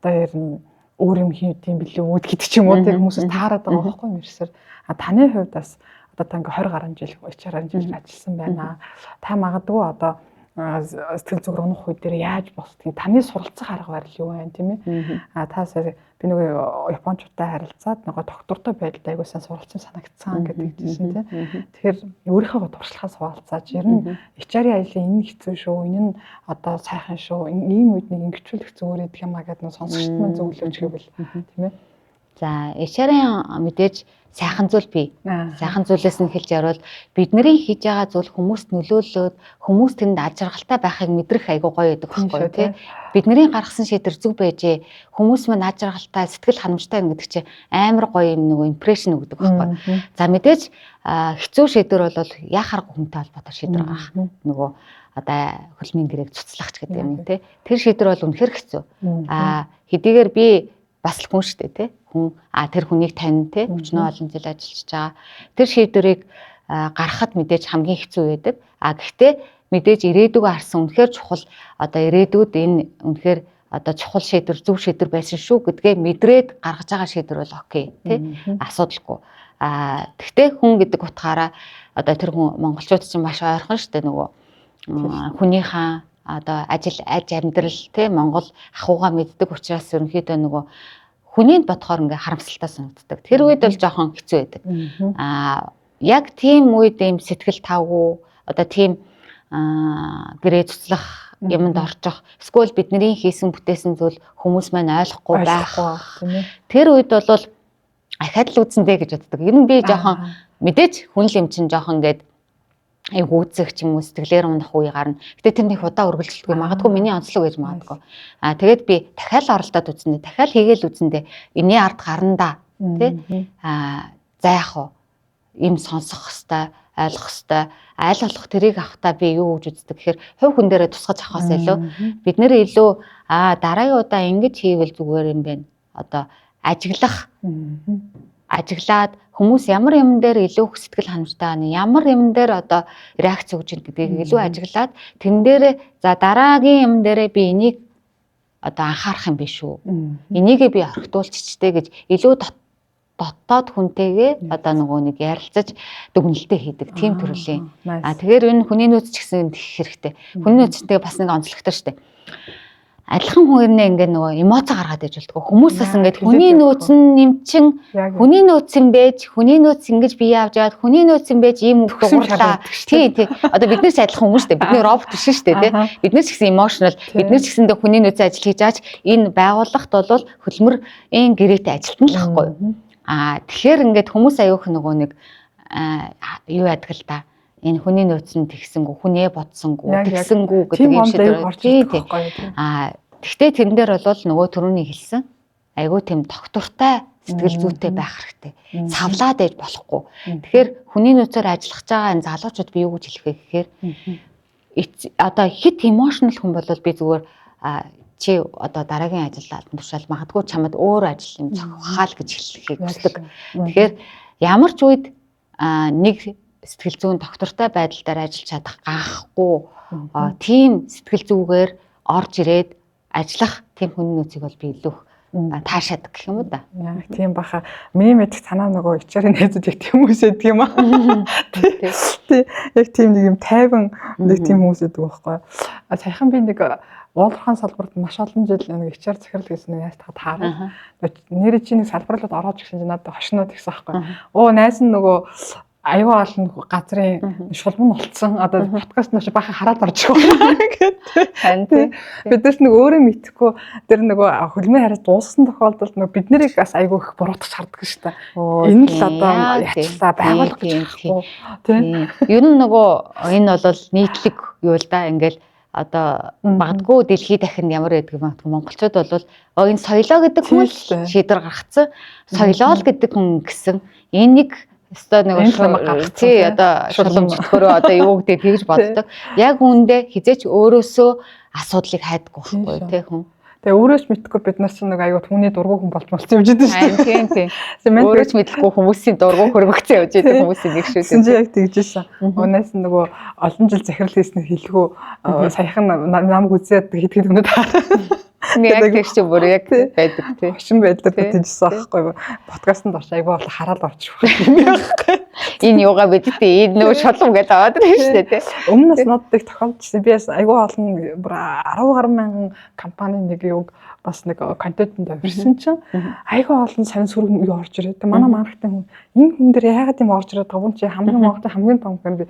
одоо ер нь өөр юм хийм билүү үүд гэдэг ч юм уу тэг хүмүүсээс таарад байгаа байхгүй юм ерсээр. Таны хувьд бас одоо та ингээ 20 гаруй жил HR-аар ажилласан байна. Та магадгүй одоо сэтгэл зүг унах үе дээр яаж босдгийг таны суралцах арга барил юу вэ тийм ээ та сая би нөгөө японочтой харилцаад нөгөө доктортой байдалд айгуу сайн суралцсан санагдсан гэдэг жишээ тийм тэгэхээр өөрийнхөө туршлагаас хуваалцааж ер нь HR-ийн ажлын энэ хэцүү шүү энэ нь одоо сайхан шүү ийм үед нэг ингэчүүлэх зүгээр гэдэг юм а гэдэг нь сонсогчд маань зөвлөж гэвэл тийм ээ за HR-ийн мэдээж сайхан зүйл бий. Сайхан зүйлээс нь хэлж ярил бидний хийж байгаа зүйл хүмүүст нөлөөлөөд хүмүүс тэнд ажиргалтай байхыг мэдрэх айгуу гоё байдаг байхгүй тий. Бидний гаргасан шийдвэр зүг байжээ. Хүмүүс маань ажиргалтай, сэтгэл ханамжтай гэдэг чинь амар гоё юм нөгөө импрешн өгдөг байхгүй. За мэдээж хэцүү шийдвэр бол яхааргүй хүнтэй холбоотой шийдвэр гаргах. Нөгөө одоо хөлмийн гэрээг цуцлах ч гэдэг юм тий. Тэр шийдвэр бол үнэхэр хэцүү. Хэдийгээр би бас л хүн шүү дээ тий. Хүн тэр хүнийг тань тий өчнөө олон жил ажиллаж байгаа. Тэр шийдвэрийг гаргахад мэдээж хамгийн хэцүү байдаг. Гэхдээ мэдээж ирээдүгөө харсан үнэхээр чухал одоо ирээдүйд энэ үнэхээр одоо чухал шийдвэр зөв шийдвэр байсан шүү гэдгээ мэдрээд гаргаж байгаа шийдвэр бол окей тий асуудалгүй. Гэхдээ хүн гэдэг утгаараа одоо тэр хүн монголчууд чинь маш ойрхон шүү дээ нөгөө хүнийхээ одоо аж амьдрал тий Монгол ахуйгаа мэддэг учраас ерөнхийдөө нөгөө хүнийг бодохоор ингээ харамсалтай санагддаг. Тэр үед бол жоохон хэцүү байдаг. Яг тийм үед ийм сэтгэл тавгүй одоо тийм гэрээ цуцлах юмд орчих. Эсвэл бидний хийсэн бүтээсэн зүйл хүмүүс маань ойлгохгүй байх. Тэр үед бол ахаад л үзэндээ гэж боддог. Ер нь би жоохон мэдээж хүн л юм чинь жоохон ингээд гүйцэх ч юм уу сэтгэлээр унах үе гарна. Гэтэ тэр нэг удаа үргэлжлэхгүй магадгүй миний онцлог гэж магадгүй. Тэгээд би дахиад оролдоод үзэндээ дахиад хийгээл үзэндээ энэний ард гарна да. Тэ? За яах вэ? Им сонсох хэвээр ойлгох хэвээр айл болох тэрийг авахтаа би юу гэж үздэг гэхээр хувь хүн дээрээ тусгаж авахаас илүү бид нэр илүү дараагийн удаа ингэж хийвэл зүгээр юм байна. Одоо ажиглаад хүмүүс ямар юм дээр илүү их сэтгэл ханамжтай байна, ямар юм дээр одоо реакц өгч ийн гэдгийг илүү ажиглаад тэн дээр за дараагийн юм дээрээ би энийг одоо анхаарах юм биш үү. Энийгээ би орхитуулчихтэй гэж илүү дотоод хүнтэйгээ одоо нөгөө нэг ярилцаж дүгнэлтээ хийдэг тийм төрлийн. Тэгэхээр энэ хүний нөөц ч гэсэн тэгэх хэрэгтэй. Хүний нөөцтэй бас нэг онцлогтой шүү дээ. адилхан хүнээ ингээд нөгөө эмоц гаргаад иж болтгоо. Хүмүүсээс ингээд хүний нөөц нь нэмчин, хүний нөөц юм байж, хүний нөөц ингэж бие авч яваад, хүний нөөц юм байж ийм үг дугуурлаа. Тий. Одоо бид нар ч адилхан хүмүүс шүү дээ. Бид нэр робот биш шүү дээ, тий. Бид нар ч гэсэн emotional, бид нар ч гэсэндээ хүний нөөцийн ажил хийж аач энэ байгууллагт бол хөдөлмөрийн гэрээтэй ажилтна л байхгүй юу. Тэгэхээр ингээд хүмүүс аюух нөгөө нэг юу яадаг л да. Энэ хүний нөөцөнд тэгсэнгүү, хүнээ бодсонгүү, тэгсэнгүү гэдэг юм шиг байна. Тэгтээ тэрэн дээр бол нөгөө түрүүний хэлсэн айгүй тийм доктортай сэтгэл зүйтэй байх хэрэгтэй. Савлаад байж болохгүй. Тэгэхээр хүний нөөцөөр ажиллах байгаа энэ залуучууд би юу гэж хэлэх вэ гэхээр одоо хит emotional хүн бол би зүгээр чи одоо дараагийн ажилд тушаал магадгүй чамд өөр ажил юм зохиохаал гэж хэлэхийг хүсдэг. Тэгэхээр ямар ч үед нэг сэтгэл зүйн доктортой байдал дээр ажиллаж чадах гаахгүй тийм сэтгэл зүгээр орж ирээд ажиллах тийм хүний нөөцийг бол би илүү таашаадаг гэх юм уу да. Яг тийм баха. Миний мэдих танаа нөгөө ичээрийн найзууд яг тийм хүмүүс байдаг юм аа. Тий. Яг тийм нэг юм тайван нэг тийм хүмүүс байдаг байхгүй. Саяхан би нэг уулархан салбарт маш олон жил нэг ичээр захирал гэсэн нэг ястахад хараад нэр чинь салбарлууд ороод ирсэн чинь надад хошноод ирсэн байхгүй. Найз нь нөгөө аюу олон газрын шулман болцсон. Одоо подкаст нөш бахан хараад орж байгаа гэдэг. Бидээс нэг өөрөө мэдхгүй тэр нөгөө хөлмийн хариуц дууссан тохиолдолд нөгөө бид нарыг бас аюу их буруутгах шаарддаг шүү дээ. Энэ л одоо ячлаа байгуулах гэж байна. Тийм. Ер нь нөгөө энэ бол нийтлэг юу л да ингээл одоо магадгүй дэлхийд дахин ямар байдаг юм бэ? Монголчууд бол энэ соёлоо гэдэг хүн шийдвэр гаргацсан. Соёлоо л гэдэг хүн гэсэн энийг өстой нэг тий одоо шуламж төхөрөө одоо юу гэдэг тэгж боддог. Яг үүндээ хизээч өөрөөсөө асуудлыг хайдаггүй байхгүй тий хүн. Тэгээ өөрөөч мэдхгүй бид нар чинь нэг аюу түүний дургуй хүн болж явж идэв шүү дээ. Тийм. Өөрөөч мэдэхгүй хүмүүсийн дургуй хөргөгцөө явж идэг хүмүүсийн нэг шүү дээ. Яг тэгжсэн. Өнөөс нь нөгөө олон жил захирал хийснээр хэлэхүү саяхан намайг үзээд хэд өнөд яг тийм ч бүр яг байдаг тийм. Хошин байдлаар тийжсэн аахгүй. Подкастт орч аягүй бол хараад орчих юм байхгүй. Энэ юугаа бидтэй энэ нөө шолом гэж аваад байна шүү дээ тийм. Өмнөөс надад тохиолдсон би аягүй олон бүр 10 гаруй мянган компани нэг юг бас нэг контентэнд авирсан чинь аягүй олон сайн сүрэг юу орж ирээд. Манай маркетинг энэ хүн дээр яагаад юм орж ирээд таван чи хамгийн Монголын хамгийн том юм би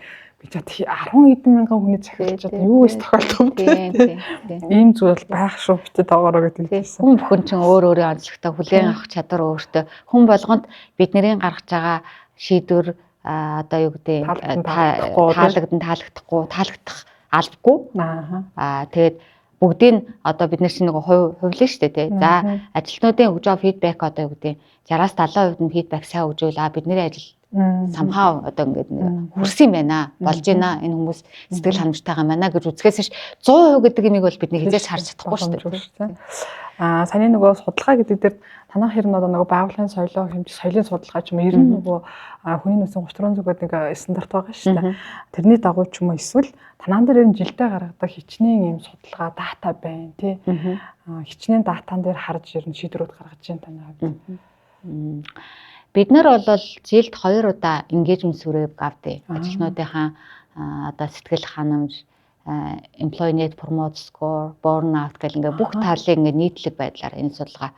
чад 10 хэдэн мянган хүний захиалж чад юу вэ тохиолдсон тийм. Ийм зүйл байх шүү битээ доогоороо гэдэг хэлсэн. Хүн бүхэн чинь өөр өөрийн онцлогтой хүлээн авах чадвар өөртөө хүн болгонд бидний гаргаж байгаа шийдвэр одоо юу гэдэг таалагдахгүй таалагдах албагүй. Тэгээд бүгдийг одоо бид нар чинь нэг хувилаа шүү дээ тий. За ажилтнуудын өгж байгаа фидбек одоо юу гэдэг 60-70% нь фидбек сайн өгжөөл бидний ажил somehow одоо ингээд хүрсэн юм байна болж байна энэ хүмүүс сэтгэл ханамжтайгаа байна гэж үзэхээс 100% гэдэг юмыг бол бид нэг хизээж харж чадахгүй шүү дээ. Саний нөгөө судалгаа гэдэг дээр танах хэрэг нь одоо нөгөө байгууллагын соёлоо хэмжих соёлын судалгаа ч юм ер нь нөгөө хүний нөөцийн 34 зүгээд нэг стандарт байгаа шүү дээ. Тэрний дагуу ч юм уу эсвэл танаан дээр ер нь жилдээ гаргадаг хичнээн юм судалгаа дата байна тий. Хичнээн датан дээр харж ер нь шийдвэрүүд гаргаж байна танай хувьд. Бид нар бол жилд 2 удаа engagement survey авдаг. Ажилтнуудынхаа одоо сэтгэл ханамж, employee net promoter score, burnout гэх ингээ бүх талын ингээ нийтлэг байдлаар энэ судалгаа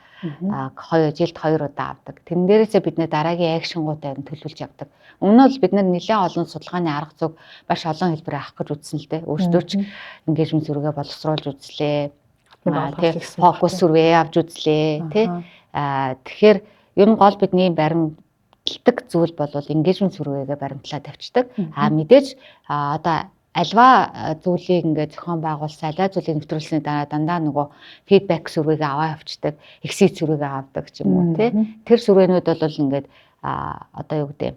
жилд 2 удаа авдаг. Тэн дээрээсээ бид нэ дараагийн акшнгуудаар төлөвлөж явдаг. Өмнө нь бид нар нэлээд олон судалгааны арга зүйг маш олон хэлбэрээр авах гэж үзсэн л дээ. Өөрсдөө ч engagement survey боловсруулж үзлээ. Focus survey авч үзлээ, тий. Тэгэхээр ер нь гол бидний баримтлагдаг зүйл бол engagement survey-гээ баримтлаад тавьчихдаг. Мэдээж одоо альва зүйлийг ингээд зохион байгуулсан, альва зүйлийг нэвтрүүлсний дараа дандаа нөгөө feedback survey-гээ аваа явчихдаг, exit survey-гээ авдаг ч юм уу тий. Тэр survey-нүүд бол ингээд одоо юу гэдэг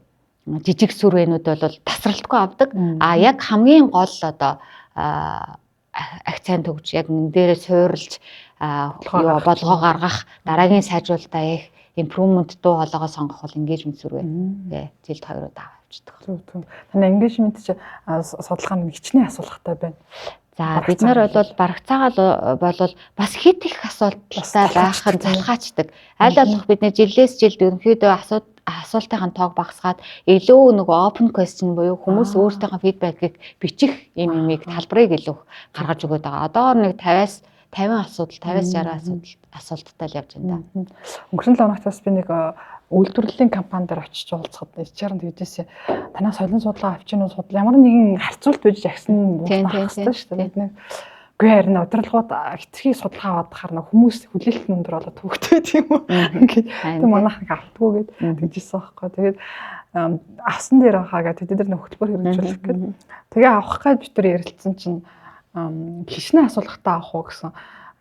жижиг survey-нүүд бол тасралтгүй авдаг. Яг хамгийн гол одоо акцент өгч яг энэ дээрээ суурилж болгоо гаргах, дараагийн сайжруулалтаа их improvement дуу хоолойгоо сонгох бол engagement survey жилд 2 удаа авчдаг. Зөв. Танай engagement чи судалгаа нь хичнээн асуулгатай байна. За бид нар бол барагцаагаал бол бас хит их асуудалтай байх нь залхаачдаг. Аль болох бид нэ жилээс жилд ерөнхийдөө асуултын тоог багасгаад илүү нөгөө open question буюу хүмүүс өөрсдийнхөө фидбэкийг бичих юмыг талбарыг илүү гаргаж өгöd байгаа. Одоогоор нэг 50-аас 50 асуудал 50-60 асуулттай л явж байна да. Өнгөрсөн 7 хоногт бас би нэг үйлдвэрлэлийн компани дээр очиж уулзахад HR-нд хэлжсэн. Танаа соёлын судалгаа авч гинөө судал ямар нэгэн харьцуулт байж агсан болох хэрэгтэй шүү дээ. Нэг үгүй харин удирдлагууд хэтэрхий судалгаа аваад хахаар нэг хүмүүс хүлээлт өндөр болоод төвөгтэй тийм үү. Ингээд тийм манайх нэг автгүй гэд тэгжсэн байхгүй. Тэгээд авсан дээр хаагаа тэд нар нэг хөтөлбөр хэрэгжүүлэх гэдэг. Тэгээ авах гэж бид нар ярилцсан чинь хичнээн асуулгатаа авах уу гэсэн.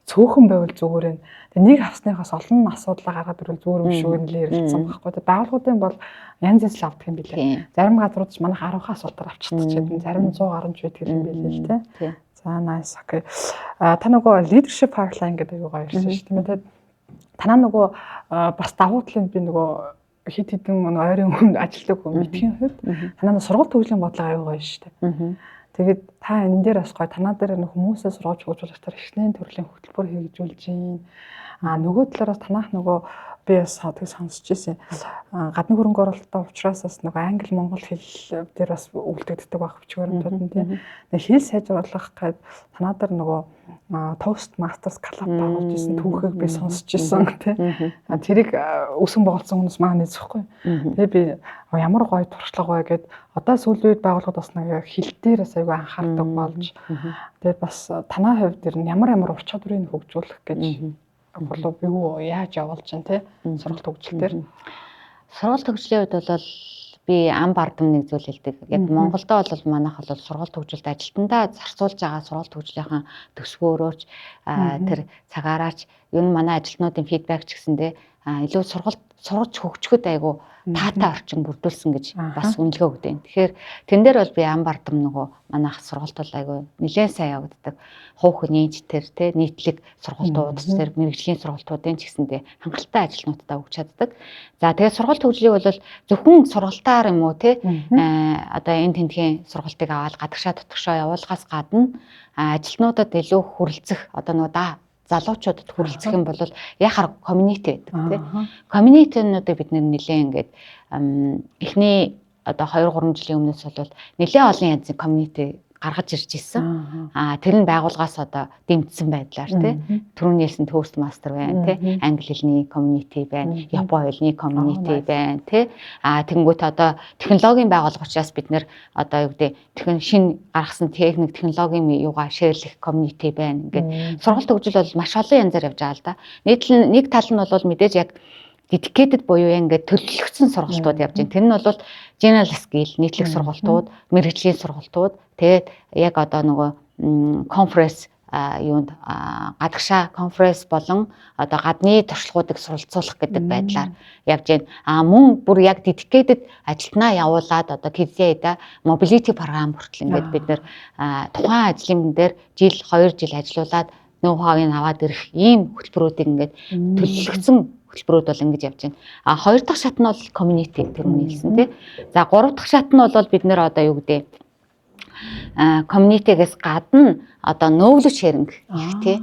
Цөөхөн байвал зүгээр нь. Тэгээ нэг авсныхаас олон асуудлаа гаргаад ирвэл зүгээр юм шүү нэлээ ярилцсан байхгүй. Тэгээ байгууллагуудын бол янз янз л авдаг юм билээ. Зарим газрууд ч манайх 10 асуултаар авчихдаг ч гэдэг. Зарим 100 гарч байдаг юм билээ л тий. За nice окей. Та нөгөө leadership pipeline гэдэг аюугаа ярьсан шүү дээ. Тэгээд танаа нөгөө бас давуу талын би нөгөө хит хитэн ойрын хүн ажилладаг хүн мэдхийн хувьд танаа сургууль төгслийн бодлого аюугаа шүү дээ. Тэгээд та энэ дээр бас гоё танаа дээр нэг хүмүүсээ сургаж хөгжүүлэхээр ихнэн төрлийн хөтөлбөр хэрэгжүүлж байна. Нөгөө талаараас танах нөгөө би бас тийг сонсч ирсэн. Гадны хөрөнгө оруулалттай учраас бас нөгөө англи монгол хэл дээр бас үлдэгддэг байх бичвэрнүүд нь тийм. Нэг хэл сайжруулах гээд танаа дээр нөгөө Toast Masters Club байгуулж ирсэн түүхийг би сонсч ирсэн тийм. Тэрийг өсөн боголцсон хүмүүс маань нэзэхгүй. Тэгээ би ямар гоё туршлага бай гэд одоо сүүлийн үед байгууллагууд бас нэг хэл дээр бас аягүй анхаардаг болж тэгээд бас танаа хувьд дэр нь ямар ур чадварыг хөгжүүлэх гэж болов юу яаж явуулж чинь те сургалт хөгжлөлтөөр сургалт хөгжлийн үед бол би ам бардам нэг зүйл хэлдэг. Яг Монголдо бол манайх бол сургалт хөгжилт ажилтнаа зарцуулж байгаа сургалт хөгжлийнхэн төсвөөрөөч тэр цагаараач ер нь манай ажилтнуудын фидбек ч гэсэндээ илүү сургалт сурч хөгжөхөд айгу таатай орчин бүрдүүлсэн гэж бас үнэлгээ өгдөг. Тэгэхээр тэн дээр бол би ам бардам нөгөө манайх сургалт бол айгу нэлээд сайн явагддаг. Хуух нийтээр те нийтлэг сургалтууд тэр мэрэгжлийн сургалтуудын ч гэсэндээ хангалттай ажилтнуудтай өгч чаддаг. За тэгээд сургалт хөгжлийг бол зөвхөн сургалтаар юм уу те одоо энэ тентхийн сургалтыг аваад гадагшаа дотгошоо явуулахаас гадна ажилтнуудад илүү хүрэлцэх одоо нөгөө залуучуудад хүрэлцэх юм бол яхаар community гэдэг тийм. Community-нуудыг бид нэлээ ингээд эхний одоо 2-3 жилийн өмнөөс бол нэлээ олон янзын community гаргаж ирж ирсэн. Тэр нь байгууллагаас одоо дэмжсэн байдлаар тийм. Түрүүний хэлсэн Toast Master байна тийм. Англи хэлний community байна, Японы хэлний community байна тийм. Тэнгүүт одоо технологийн байгууллага учраас бид нэр одоо юу гэдэг шинэ гаргасан техник технологийн юугаа шеэрлэх community байна. Ингээд сургалт хөгжил бол маш олон янзаар явж байгаа л да. Нэг тал нь бол мэдээж яг dedicated буюу ингээд төлөвлөгдсөн сургалтууд явж байна. Тэр нь бол general skill нийтлэг сургалтууд, мэрэгжлийн сургалтууд, тэгээд яг одоо нөгөө conference юунд гадагшаа конференс болон одоо гадны туршлагуудыг суралцуулах гэдэг байдлаар явж байна. Мөн бүр яг dedicated ажилтнаа явуулаад одоо KZA-да mobility програм хүртэл ингээд бид нэр тухайн ажлын дээр жил 2 жил ажиллаулаад ноу-хавыг аваад ирэх ийм хөтөлбөрүүдийг ингээд төлөвлөгдсөн хөтөлбөрүүд бол ингэж явж байна. Хоёр дахь шат нь бол community тэрний хэлсэн тий. За гурав дахь шат нь бол бид нэр одоо юу гэдэг community-гээс гадна одоо нөвлөж ширэнг тий.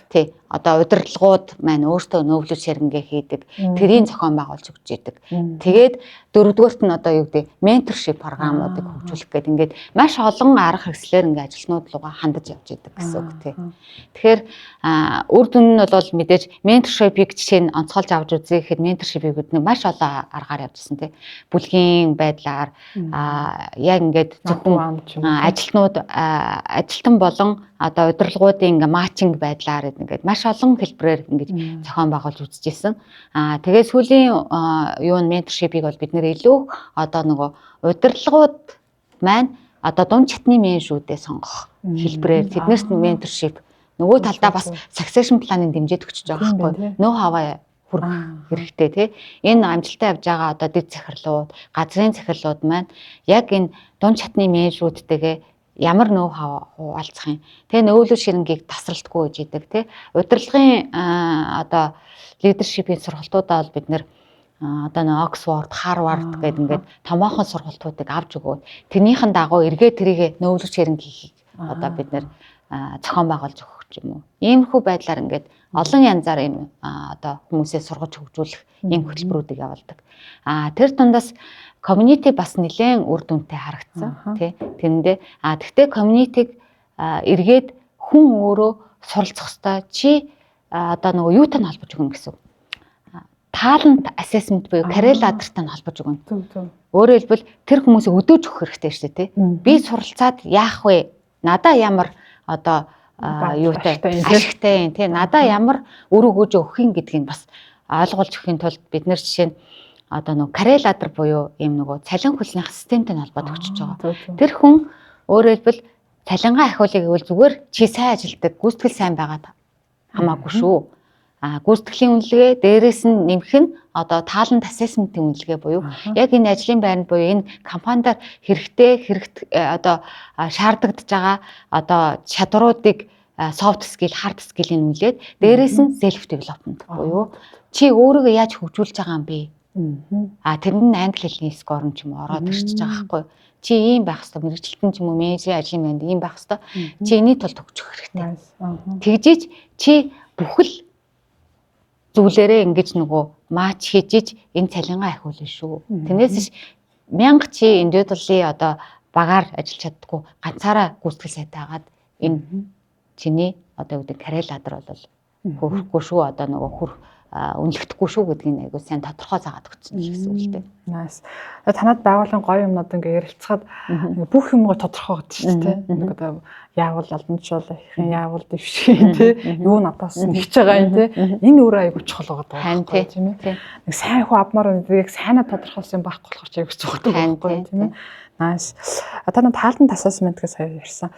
Тий. Одоо удирдлагууд маань өөртөө нөвлөж ширэнгээ хийдэг. Тэрийн зохион байгуулж өгч идэг. Тэгээд дөрөвдүгээрт нь одоо юу гэдэг mentorship програмуудыг хөгжүүлэх гэдэг ингээд маш олон арга хэрэгслэр ингээд ажилтнууд руугаа хандаж явж идэг гэсэн үг тий. Тэгэхээр үр дүн нь бол мэдээж mentorship-ийг жишээ нь онцгойлж авч үзье гэхэд mentorship-ийг бид маш олон аргаар явжсэн тий. Бүлгийн байдлаар яг ингээд зөвхөн ажилтнууд ажилтан болон одоо удирдлагуудын ингээ матчинг байдлаар ингээд маш олон хэлбэрээр ингээд зохион байгуулж үзчихсэн. Тэгээд сүүлийн юу менторшипийг бол бид нэр илүү одоо нөгөө удирдлагууд маань одоо дунд чатны менежүүдээ сонгох хэлбэрээр тэднээс менторшип нөгөө талдаа бас succession plan-ыг дэмжиж өгч байгаа байхгүй. Нөө хаваа хүрэх хэрэгтэй тий. Энэ амжилттай явж байгаа одоо дэд захирлууд, газрын захирлууд маань яг энэ дунд чатны менежүүдтэйгээ ямар нөө хуваалцах юм. Тэгээ нөвлөж ширэнгийг тасралтгүй гэж идэг тий. Удирдлагын одоо лидершипийн сургалтуудаа бол бид нэр одоо нэг Оксфорд, Харвард гэдэг ингээд томоохон сургалтуудыг авч өгөөд тэрнийхэн дагуу эргээ тэрийг нөвлөж ширэнгийг одоо бид нэр зохион байгуулж өгөх юм уу. Иймэрхүү байдлаар ингээд олон янзаар юм одоо хүмүүсээ сургаж хөгжүүлэх ийм хөтөлбөрүүдийг явуулдаг. Тэр дундаас community бас нэлээд үр дүнтэй харагдсан тий. Тэрэндээ гэхдээ community-г эргээд хүн өөрөө суралцах хэрэгтэй. Чи одоо нөгөө юутай нь холбож өгнө гэсэн. Talent assessment буюу career ladder-тай нь холбож өгнө. Өөрөөр хэлбэл тэр хүмүүсийг өдөөж өгөх хэрэгтэй шүү дээ, тий. Би суралцаад яах вэ? Надаа ямар одоо юутай ашигтай юм тий. Надаа ямар үр өгөөж өгөх юм гэдгийг бас ойлгуулж өгөхийн тулд бид нэр жишээ нь одоо нөгөө career ladder буюу ийм нөгөө цалин хөлсний системтэй нь холбоод өгч байгаа. Тэр хүн өөрөөр хэлбэл цалингаа ахиулъя гэвэл зүгээр чи сайн ажилдаг, гүйцэтгэл сайн байгаад хамаагүй шүү. Гүйцэтгэлийн үнэлгээ дээрээс нь нэмэх нь одоо talent assessment-ийн үнэлгээ буюу яг энэ ажлын байранд буюу энэ компанидаар одоо шаардагдж байгаа одоо чадруудыг soft skill, hard skill-ийг үнэлээд дээрээс нь self development буюу чи өөрийгөө яаж хөгжүүлж байгаа юм бэ? Тэрэнд нь англи хэлний скор нь ч юм уу ороод ирчихэж байгаа байхгүй. Чи ийм байх хэвээр мэрэгчлэлтэн ч юм уу менежерийн ажлын байранд ийм байх хэвээр чи энэний тулд хөгжих хэрэгтэй. Тэгжиж чи бүхэл зүйлээрээ ингэж нөгөө матч хийж энэ цалингаа ахиулна шүү. Тэрнээс 1000 чи индивидуалын одоо багаар ажиллаж чаддаггүй ганцаараа гүйцэтгэл сайтай хагаад энэ чиний одоо үүдээ career ladder бол хөрөхгүй шүү. Одоо нөгөө хөрөх үнэлэхдэггүй шүү гэдгийг айгуу сайн тодорхой заагаад өгсөн гэсэн үг л дээ. Nice. Танад байгууллагын гоё юмнууд ингээ ярилцахад бүх юм тодорхой гэдэг шүү дээ. Нэг одоо яавал албанчул ихэнх яавал дэвшин тий. Юу надаас нэгж байгаа юм тий. Энэ өөрөө айгуу чухал байгаа байхгүй тийм ээ. Нэг сайн хөө авмаар нэг сайнаа тодорхойлсон байхгүй болохоор ч айгуу зүгтэй байхгүй тийм ээ. Nice. Танад talent assessment гэж сая ярьсан.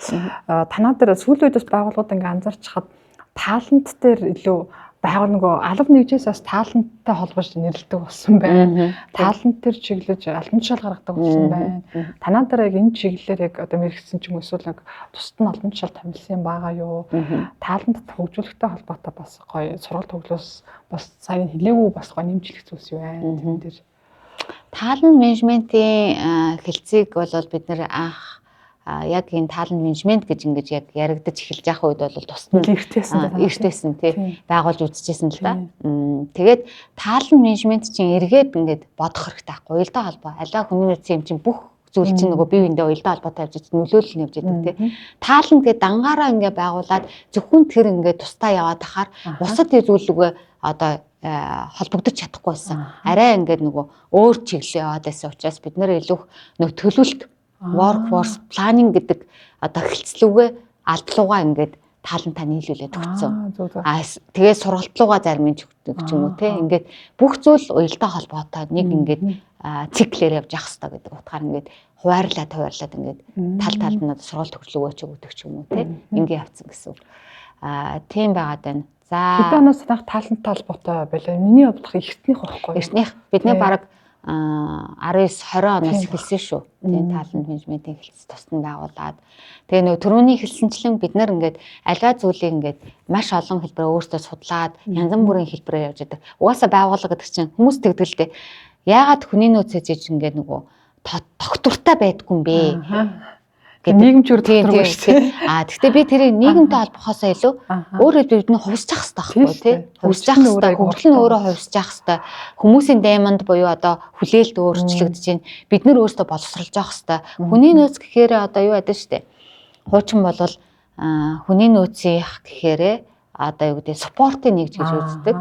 Танаа дээр сүүлийн үед бас байгууллагууд ингээ анзаарч хаад talent дээр илүү байгуул нөгөө алба нэгжээс бас таланттай холбож нэрлэдэг болсон байна. Талант төр чиглэж албан тушаал гаргадаг болсон байна. Танаа дээр яг энэ чиглэлээр яг одоо мэрэгсэн ч юм эсвэл яг тусад нь албан тушаал томилсон юм байгаа юу? Талант хөгжүүлэхтэй холбоотой бас гоё сургалт төглөөс бас сайн хэлээгүй бас гоё нэмжлэх зүйлс юу байна. Тэрэн дээр талант менежментийн хэлцээг бол бид нэр анх яг энэ talent management гэж ингэж яг яригдаж эхэлж явах үед бол тусад нь эртээсэн тий байгуулж үзчихсэн л да. Тэгээд talent management чинь эргээд ингээд бодох хэрэгтэй байхгүй. Уялдаа холбоо алаа хүний нөөцийн юм чинь бүх зүйл чинь нөгөө бие биендээ уялдаа холбоотой явж нөлөөлөл нь явж байдаг тий. Talent гэдэг дангаараа ингээд байгуулад зөвхөн тэр ингээд тусдаа яваад тахаар бусад зүйлүүгээ одоо холбогдож чадахгүйсэн. Арай ингээд нөгөө өөр чиглэл яваад байсан учраас бид нэр илүү нөгөө төлөвлөлт workforce planning гэдэг одоо хэлцлүүгээ алдлуугаа ингээд талантаа нийлүүлээд өгсөн. Тэгээ сургалтлуугаа зарим нь өгдөг ч юм уу те. Ингээд бүх зүйл уялдаа холбоотой нэг ингээд циклээр явж явах хэрэгтэй гэдэг утгаар ингээд хуваарлаад ингээд талд сургалт төгслөгөө ч өгдөг ч юм уу те. Ингээд явцсан гэсэн. Тийм байгаад байна. За хэдэн оноос танах таланттай холбоотой байлаа. Миний бодлох эртнийх байхгүй. Эртнийх бидний баг 19-20 оноос эхэлсэн шүү. Тэгээ талант менежментийн хэлц тусдан байгуулад. Тэгээ нөгөө түрүүний хэлсэнчлэн бид нар ингээд аливаа зүйлийг ингээд маш олон хэлбэрээр өөрсдөө судлаад янз бүрийн хэлбэрээр явж байдаг. Угаасаа байгууллага гэдэг чинь хүмүүс тэгдэлтэй. Яагаад хүний нөөцөө жиж ингээд нөгөө тогтвортой байдгүй юм бэ? Нийгэмчүр тогтворгүй шүү дээ. Гэхдээ би тэрийг нийгэмтэй холбохоосоо илүү өөрөө бид нь хувьсчих хэрэгтэй байхгүй тий. Хувьсчих хэрэгтэй. Хөгжил нь өөрөө хувьсчих хэрэгтэй. Хүмүүсийн даймонд буюу одоо хүлээлт өөрчлөгдөж байна. Бид нэр өөрсдөө боловсруулж явах хэрэгтэй. Хүний нөөц гэхээр одоо юу байдаг шүү дээ. Хуучин болвол хүний нөөцийн гэхээр одоо юу гэдэг спортын нэгж гэж үздэг.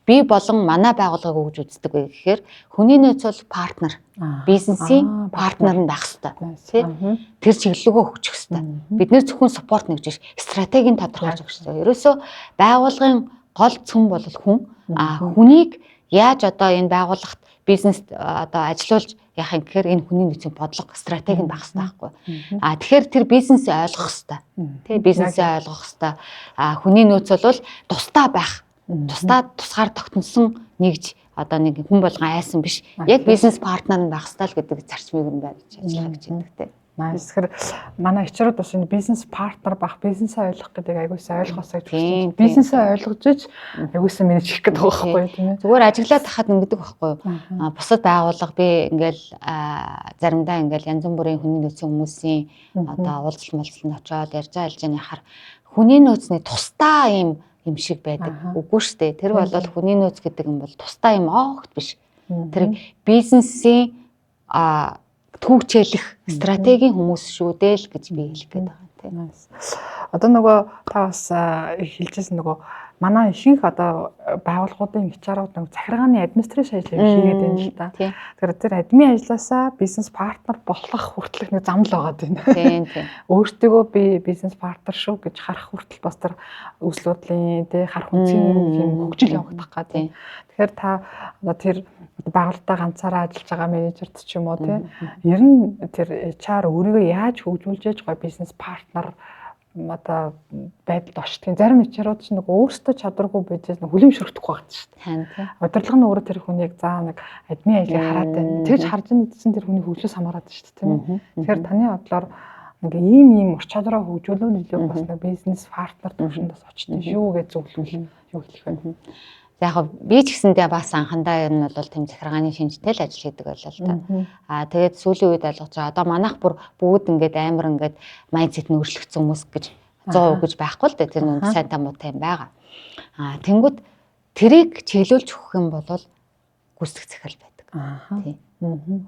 Би болон манай байгууллагыг өгж үздэг вэ гэхээр хүний нөөц бол партнер, бизнесийн партнер нь байх хэрэгтэй. Тэр чиглэлгөө хөгжих хэрэгтэй. Бид нэр зөвхөн спорт нэгж биш, стратегийн тодорхойлж өгч хэрэгтэй. Ерөөсөө байгууллагын гол цөм бол хүн. Хүнийг яаж одоо энэ байгууллагт бизнес одоо ажилуулж яах юм гэхээр энэ хүний нөөцийн бодлого, стратеги нь байх хэрэгтэй байхгүй. Тэгэхээр тэр бизнесээ ойлгох хэрэгтэй. Тэ бизнесээ ойлгох хэрэгтэй. Хүний нөөц бол тусдаа байх. Тусгаар тогтносон нэгж одоо нэг хүн болгон айсан биш. Яг бизнес партнер нь байх ёстой л гэдэг зарчмыг нь барьж ажиллах гэж байдаг. Nice. Тэгэхээр манай ичрүүд бас энэ бизнес партнер байх, бизнесээ ойлгох гэдэг айгуусаа ойлгосоо гэж байна. Бизнесээ ойлгож ич айгуусаа менеж хийх гэдэг байгаа байхгүй тийм ээ. Зүгээр ажиллаад тахад ингэдэг байхгүй юу? Бусад байгууллага би ингээл заримдаа ингээл янз бүрийн хүний нөөцийн хүмүүсийн одоо уулзалт очоод ярьж байгаа хар хүний нөөцний тусдаа юм шиг байдаг. Үгүй шүү дээ. Тэр бол хүний нөөц гэдэг юм бол тусдаа юм огт биш. Тэр бизнесийн түүчээлэх стратегийн хүмүүс шүү дээ л гэж би хэлэх гээд байгаа тийм. Одоо нөгөө та бас хэлжсэн нөгөө манай ихэнх одоо байгууллагуудын HR-ууд нэг захиргааны администрашн ажлыг хийгээд байна л да. Тэгэхээр тэр админ ажлаасаа бизнес партнер болох хүртэлх нэг зам л байгаа тийм. Тийм. Өөртөө би бизнес партнер шүү гэж харах хүртэл бас тэр үйл бодлын тий харах үнцгийн юм хөгжил явагдах гад тийм. Тэгэхээр та одоо тэр байгууллагатаа ганцаараа ажиллаж байгаа менежерт ч юм уу тий ер нь тэр HR өөрийгөө яаж хөгжүүлж яж гоё бизнес партнер одоо байдалд очтгийн зарим HR-ууд ч нэг өөрсдөө чадваргүй бидээс хүлэмжшөрөхгүй байгаа шүү дээ. Удирдлага нь өөрөө тэр хүнийг заа нэг админ ажлыг хараад байна. Тэгж харж нэгдсэн тэр хүний хөгжлөөс хамаарат шүү дээ, тийм үү? Тэгэхээр таны бодлоор нэг ийм ур чадвараа хөгжүүлэх нөлөө бас нэг бизнес партнер төвшөнд бас очтон шүү гэж зөвлөвөл юу хэлэх вэ? За яг би ч гэсэндээ бас анхандаа ер нь бол тэм захиргааны шинжтэй л ажил хийдэг байлаа л да. Тэгээд сүүлийн үед ойлгож байгаа. Одоо манайх бүр бүгд ингээд амар ингээд майндсет нь өөрчлөгдсөн хүмүүс гэж 100% гэж байхгүй л да. Тэр нүнд сайтай муутай юм байгаа. Тэнгүүд тэрийг чиглүүлж өгөх юм бол гүйцэтгэх захирал байдаг. Тийм.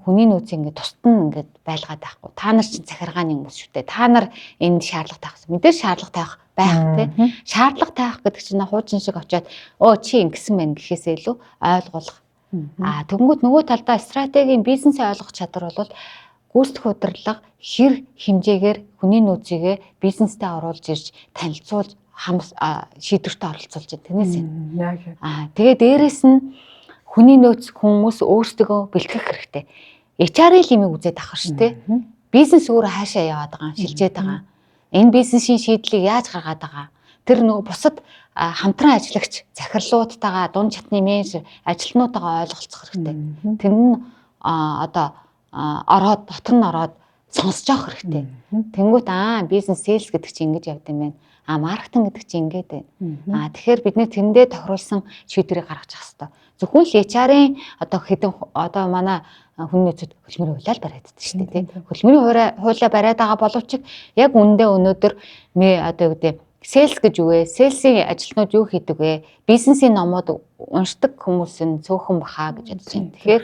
Хүний нөөц ингээд тусад нь ингээд байлгаад байхгүй. Та нар чинь захиргааны хүмүүс шүү дээ. Та нар энд шаардлага тавих. Мэдээж шаардлага тавих байх тийм. Шаардлага тавих гэдэг чинь хуучин шиг очиад чи ингэсэн байна гэхээсээ илүү ойлгуулах. Тэгэнгүүт нөгөө талдаа стратегийн бизнесээ ойлгох чадвар бол гүйцэтгэх удирдлага хэр хэмжээгээр хүний нөөцийгээ бизнестэй оруулж ирж танилцуулж шийдвэртээ оролцуулж байна. Тэрнээс юм. Тэгээ дээрэс нь хүний нөөц хүмүүс өөрсдөө бэлтгэх хэрэгтэй. HR-ийн лимийг үзээд авах шүү дээ. Бизнес өөрөө хаашаа яваад байгаа, шилжээд байгаа. Энэ бизнесийн шийдлийг яаж гаргаад байгаа. Тэр нөгөө бусад хамтран ажиллагч захирлуудтайгаа дунд чатны менежер ажилтнуудтайгаа ойлголцох хэрэгтэй. Тэр нь одоо ороод дотор нь ороод сонсож авах хэрэгтэй. Тэнгүүт бизнес сейлс гэдэг чинь ингэж явд юм байна. Маркетинг гэдэг чинь ингэж байна. Тэгэхээр бид нэр тэндээ тохируулсан шийдвэрийг гаргаж авах хэрэгтэй. Зөвхөн л HR-ийн одоо хэдэн одоо манай хүн нөөцөд хөдөлмөрийн хуулиар бариад байдаг шүү дээ тийм. Хөдөлмөрийн хуулиар бариад байгаа боловч яг үндэ өнөөдөр одоо юу гэдэг сейлс гэж юу вэ? Сейлсийн ажилтнууд юу хийдэг вэ? Бизнесийн номууд уншдаг хүмүүс нь цөөхөн бахаа гэж бодож байна. Тэгэхээр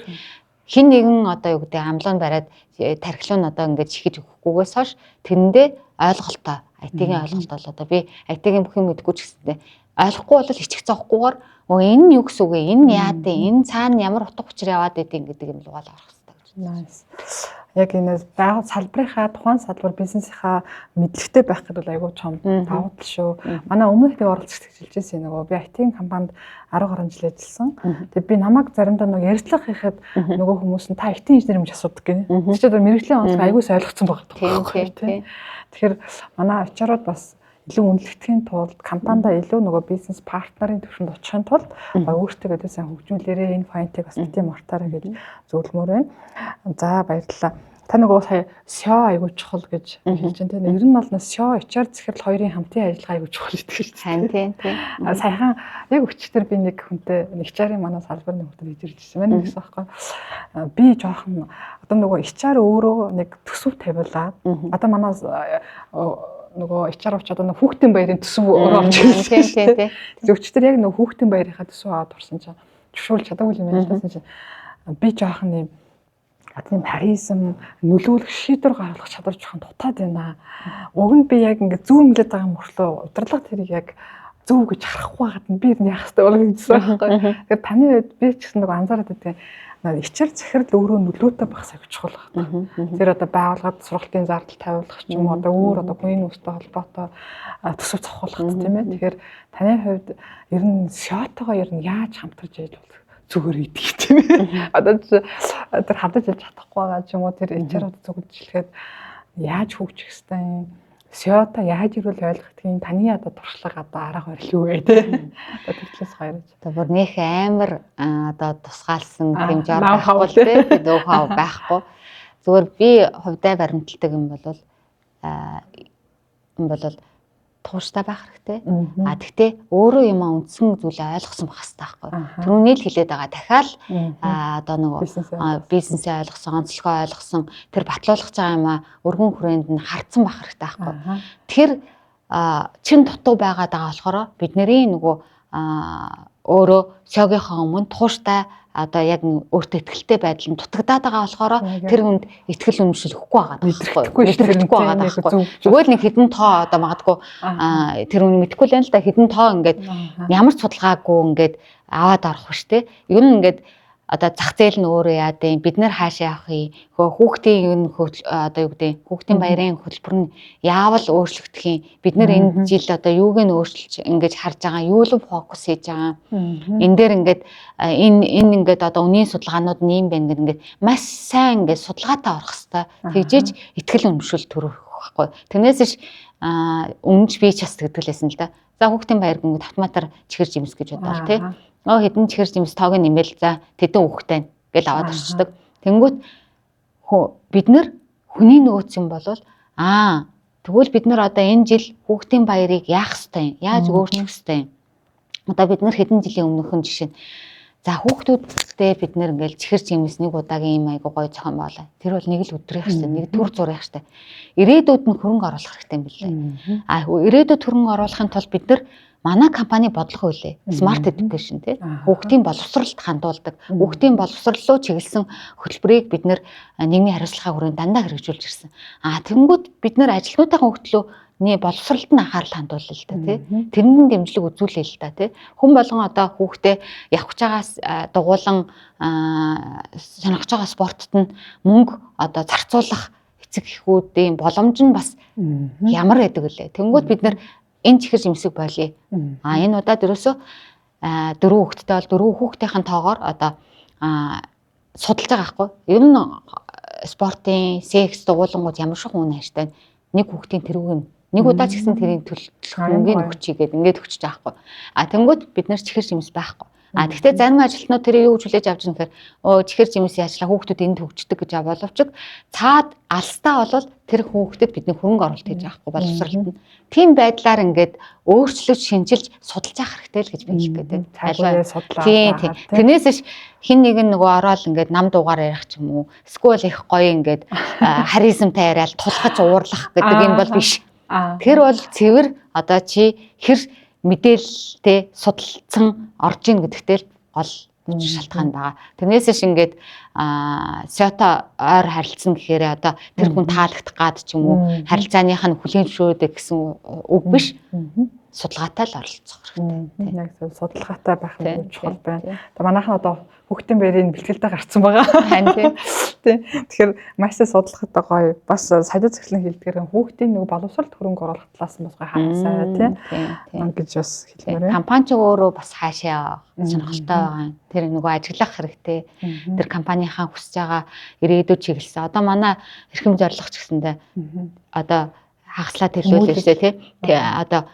хин нэгэн одоо юу гэдэг амлуун бариад тархилуу нь одоо ингэж шихэж өгөхгүйгээс хойш тэрэндээ ойлголтоо IT-ийн ойлголт бол одоо би IT-ийн бүх юм мэдгүй ч гэсэндээ ойлгохгүй бол ичих зовхгүйгээр энэ нь юу гэсэн үг вэ? Энэ яад вэ? Энэ цаана ямар утга учир яваад байдгийг гэдэг юм лугаал авах хэрэгтэй гэж байна. Яг энэ байгууллага салбарынхаа тухайн салбар бизнесийнхаа мэдлэгтэй байх гэдэг бол айгүй том давуу тал шүү. Манай өмнөх нэг оролцогч хэлжсэн нөгөө би IT-ийн компанид 10 гаруй жил ажилласан. Тэгээд би намайг заримдаа нөгөө ярилцлага хийхэд нөгөө хүмүүс нь та IT инженер юм асуудаг гэнэ. Тэр чинь мэрэгжлийн онцлог айгүйс ойлгоцсон байгаа тийм. Тэгэхээр манай HR-ууд бас илүү үнэлэхийн тулд компанида илүү нөгөө бизнес партнерын төвшөнд очихын тулд өөртөө гэдэг сайн хөгжүүлээрээ энэ файнтыг бас тийм мартаараа гэж зөвлөмөр байна. За баярлалаа. Та нөгөө сая SEO аягүй чухал гэж хэлж байна тийм. Ер нь бол SEO HR захирал хоёрын хамтын ажиллагаа аягүй чухал гэдэг шүү дээ. Тийм. Саяхан яг өчтөр би нэг хүнтэй HR-ийн манай салбарын хүмүүст хийж иржсэн байна гэсэн байхгүй. Би жоохон одоо нөгөө HR өөрөө нэг төсөв тавиулаад одоо манай нөгөө HR уч одоо хүүхдийн баярын төсөв өөрөө орж ирсэн тийм. Зөвчтөр яг нөгөө хүүхдийн баярынхаа төсөв аваад орсон чинь зөвшөөрч чадаагүй юм ажилласан чинь би жоохон юм тийм харизм нөлөөлөх шийдвэр гаргах чадвар жоохон дутаад байна. Уг нь би яг ингэ зөв нэлээд байгаа мөртлөө удирдлага тэрийг яг зөв гэж харахгүй байгаад би энэ яах хэрэгтэй болов гэсэн байхгүй. Тэгэхээр таны хувьд би ч гэсэн нөгөө анзаараад байдаг. HR захирал өөрөө нөлөөтэй байх сая чухал байна. Тэр одоо байгууллагад сургалтын зардал тавиулах ч юм уу одоо өөр одоо хүний нөөцтэй холбоотой төсөв зохиолох тийм ээ. Тэгэхээр таны хувьд ер нь SEO-тойгоо ер нь яаж хамтарч ажиллах зүгээр идэх тийм ээ. Одоо тэр хамтарч ажиллах чадахгүй байгаа ч юм уу тэр HR-ууд зөвлөжлөхэд яаж хөгжих хэвтэй SEO-та яаж ирүүл ойлгохдгийг таны одоо туршлага одоо арга барил юу вэ те. Одоо тэглээс хоёрч. Одоо бүр нөх амар одоо тусгаалсан хэмжээр байхгүй те. Ноу-хау байхгүй. Зүгээр би хувьдаа баримталдаг юм бол тууштай байх хэрэгтэй. Тэгтээ өөрөө юм үндсэн зүйлээ ойлгосон байх хэрэгтэй байхгүй. Түрүүний л хэлээд байгаа. Дахиад одоо нөгөө бизнесээ ойлгосон, онцлогоо ойлгосон, тэр батлуулах байгаа юм өргөн хүрээнд нь хардсан байх хэрэгтэй байхгүй. Тэр чин дутуу байгаад байгаа болохоор бидний нөгөө өөрөө шогийнхоо өмнө тууштай одоо яг өөртөө ихтэй байдал нь дутагдаад байгаа болохоор тэр хүнд ихтгэл үнэмшилэхгүй байгаа мэдрэхгүй байгаа байхгүй. Зүгээр л нэг хідэн тоо одоо магадгүй тэр хүн мэдэхгүй л байна л да, хідэн тоо ингээд ямар ч судалгаагүй ингээд аваад орох биш те. Ер нь ингээд одоо зах зээл нь өөрөө яа дээ, бид нар хаашаа явах юм, хүүхдийн одоо юу гэдэг, хүүхдийн баярын хөтөлбөр нь яавал өөрчлөгдөх юм, бид нар энэ жил одоо юуг нь өөрчилж ингэж харж байгаа, юу л фокус хийж байгаа. Энэ дээр ингээд энэ ингээд одоо үнийн судалгаанууд нь юм байна гэдэг ингээд маш сайн ингээд судалгаатай орох хэвээр тэгжээж ихтгэл үнэмшил төрөх байхгүй. Тэрнээс ш өмнөж би ч бас тэгдэлсэн л да. За хүүхдийн баяр гүнгүүд автоматар чихэр жимс гэж бодлоо тий. Хэдэн чихэр жимс тоог нэмэл за тэдэн хүүхдтэй гэл аваад орчдөг. Тэнгүүт бид нар хүний нөөц юм болвол тэгвэл бид нар одоо энэ жил хүүхдийн баярыг яах ёстой юм? Яаж өөрчлөх ёстой юм? Одоо бид нар хэдэн жилийн өмнөхөн жишээ нь за хүүхдүүдтэй бид нар ингээл чихэр жимс нэг удаагийн юм айгу гоё зохион боолоо. Тэр бол нэг л өдрийнх штэ, нэг төр зурх штэ. Ирээдүйд нь хөрөнгө оруулах хэрэгтэй юм билээ. Ирээдүйд хөрөнгө оруулахын тулд бид нар манай компани бодлого үлээ. Smart education тий. Хүүхдийн боловсролд хандуулдаг. Хүүхдийн боловсрол руу чиглэсэн хөтөлбөрийг бид нэр нийгмийн хариуцлагын хүрээнд дандаа хэрэгжүүлж ирсэн. Тэнгүүд бид нэр ажилтнуудынхаа хөгжлөө боловсролд нь анхаарал хандуулъя л та тий. Тэрэнд дэмжлэг үзүүлэе л та тий. Хүн болгон одоо хүүхдээ явах чагаас дугуулan сонирхож байгаа спортод нь мөнгө одоо зарцуулах эцэг эхүүдийн боломж нь бас ямар байдаг вүлээ. Тэнгүүд бид нэр энэ чихэр жимсэг болъё. Энэ удаад ерөөсөө 4 хүүхэдтэй бол 4 хүүхдийн тоогоор одоо судалж байгаа байхгүй. Ер нь спортын секс дугуулангууд ямар шиг хүн хайртай нэг хүүхдийн тэрүүг нэг удаа ч гэсэн тэрийн төлөх мөнгөний өгчийгээд ингээд өгч байгаа байхгүй. Тэнгүүд бид нар чихэр жимс байхгүй. Гэхдээ зарим ажилтнууд тэрийг юу гэж хүлээж авч байгаа нөхөр чихэр жимс яачлаа хүүхдүүд энд төгждөг гэж боловч цаад алстаа болвол тэр хүүхдэд бидний хөрөнгө оруулалт хийж байгаа байхгүй боловсролт нь. Тийм байдлаар ингээд өөрчлөж шинжилж судалж авах хэрэгтэй л гэж би хэлэх гэдэг. Тэрнээс хин нэг нь нөгөө ороод ингээд нам дуугаар ярих ч юм уу эсвэл их гоё ингээд харизмтай яриад тулхаж уурлах гэдэг юм бол биш. Тэр бол цэвэр одоо чи хэр мэдээлэлтэй судалсан орж ийн гэдэгтэй л гол шалтгаан байгаа. Тэрнээс ш ингээд сёто ойр харилцсан гэхээр одоо тэр хүн таалагдах гад ч юм уу харилцааных нь хүлээн зөвшөөрдөг гэсэн үг биш. Судалгаатай л оролцох хэрэгтэй. Яг судалгаатай байх нь чухал байна. Манайхан одоо хүүхдийн баярын бэлтгэлтэй гарцсан байгаа. Тий. Тэгэхээр маш их судлахад гоё. Бас саяд цэглэн хэлдгээр хүүхдийн нэг боловсролд хөрөнгө оруулах талаас нь бас гоё хаасаа тий. Гэж бас хэлмээр. Компани ч өөрөө бас хаашаа сонирхолтой байгаа. Тэр нөгөө ажиглах хэрэгтэй. Тэр компанийнхаа хүсэж байгаа ирээдүйд чиглэсэн. Одоо манай эрхэм зорилго ч гэсэндээ одоо хагаслаа төлөөлөөсэй тий. Одоо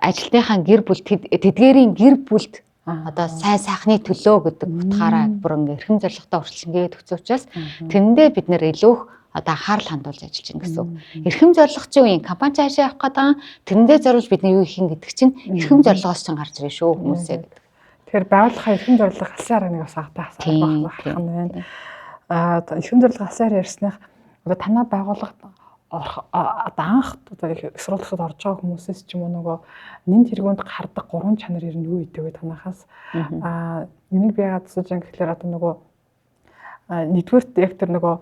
ажилтныхаа гэр бүл тэдгээрийн гэр бүлд одоо сайн сайхны төлөө гэдэг утгаараа бүр ингээ эрхэм зорилготой урьдчилгээд өгсөн учраас тэрэндээ бид нэр илүү одоо анхаарал хандуулж ажиллаж байна гэсэн. Эрхэм зорилго чинь үеийн компани хаашаа явах гэдэг тэрэндээ зориулж бидний юу хийх гэдэг чинь эрхэм зорилгоос чинь гарч ирэх шүү хүмүүсээ гэдэг. Тэгэхээр байгууллагын эрхэм зорилго алсын аргыг бас агтаа харах нь байна. Эрхэм зорилго алсын арга ярьсных одоо танай байгууллагад одоо анх одоо их сургалтад орж байгаа хүмүүсээс ч юм уу нөгөө нэн тэргуунд хардаг 3 чанар ер нь юу идэв танахаас энийг би яагаад асууж байгаа гэхээр одоо нөгөө нэгдүгээрт яг тэр нөгөө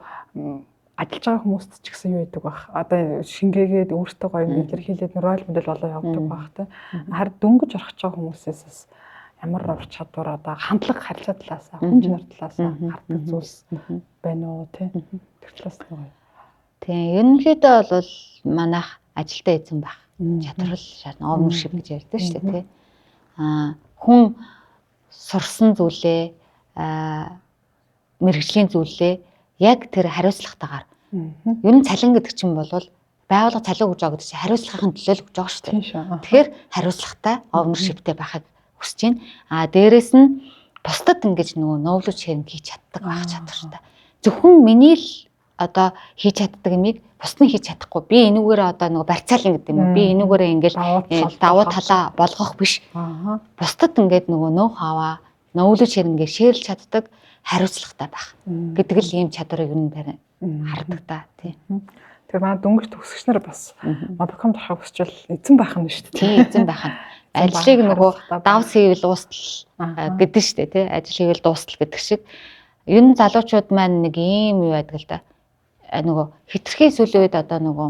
ажиллаж байгаа хүмүүст ч гэсэн юу идэг бах одоо шингээгээд өөртөө гоё илэрхийлээд роль модель болоо явдаг бах тэ харин дөнгөж орох байгаа хүмүүсээс бас ямар ур чадвар одоо хандлага харилцаа талаас хүн чанар талаас хардаг зүйлс байна уу тэ тэр талаас нь тийм ерөнхийдөө бол манайх ажилдаа эзэн байх. Чадвар ownership гэж ярьдаг шүү дээ тий. Хүн сурсан зүйлээ мэргэжлийн зүйлээ яг тэр хариуцлагатайгаар ер нь цалин гэдэг чинь бол байгууллага цалин өгж байгаа гэдэг чинь хариуцлагын төлөө л өгж байгаа шүү дээ. Тэгэхээр хариуцлагатай ownershipтэй байхыг хүсэж байна. Дээрэс нь бусдад ингэж нөгөө knowledge sharing хийж чаддаг байх чадвартай. Зөвхөн миний л одоо хийж чаддаг юмыг бусд нь хийж чадахгүй. Би энүүгээр одоо нөгөө барьцаална гэдэг юм уу? Би энүүгээр ингээл давуу талаа болгох биш. Бусдад ингээд нөгөө нөө хаваа, knowledge sharing-гээ шеэрлж чаддаг хариуцлагатай байх гэдэг л ийм чадварыг ер нь хардаг та тий. Тэгэхээр манай дөнгөж төгсөгч нар бас Mobicom дарахыг хүсвэл эзэн байх нь шүү дээ. Тий, эзэн байх нь. ажлыг нөгөө давс хийвэл дуустал гэдэг шүү дээ тий. Ажил хийвэл дуустал гэдэг шиг. Ер нь залуучууд маань нэг ийм юу байдаг л да. Нөгөө хитрхи сүүлийн үед одоо нөгөө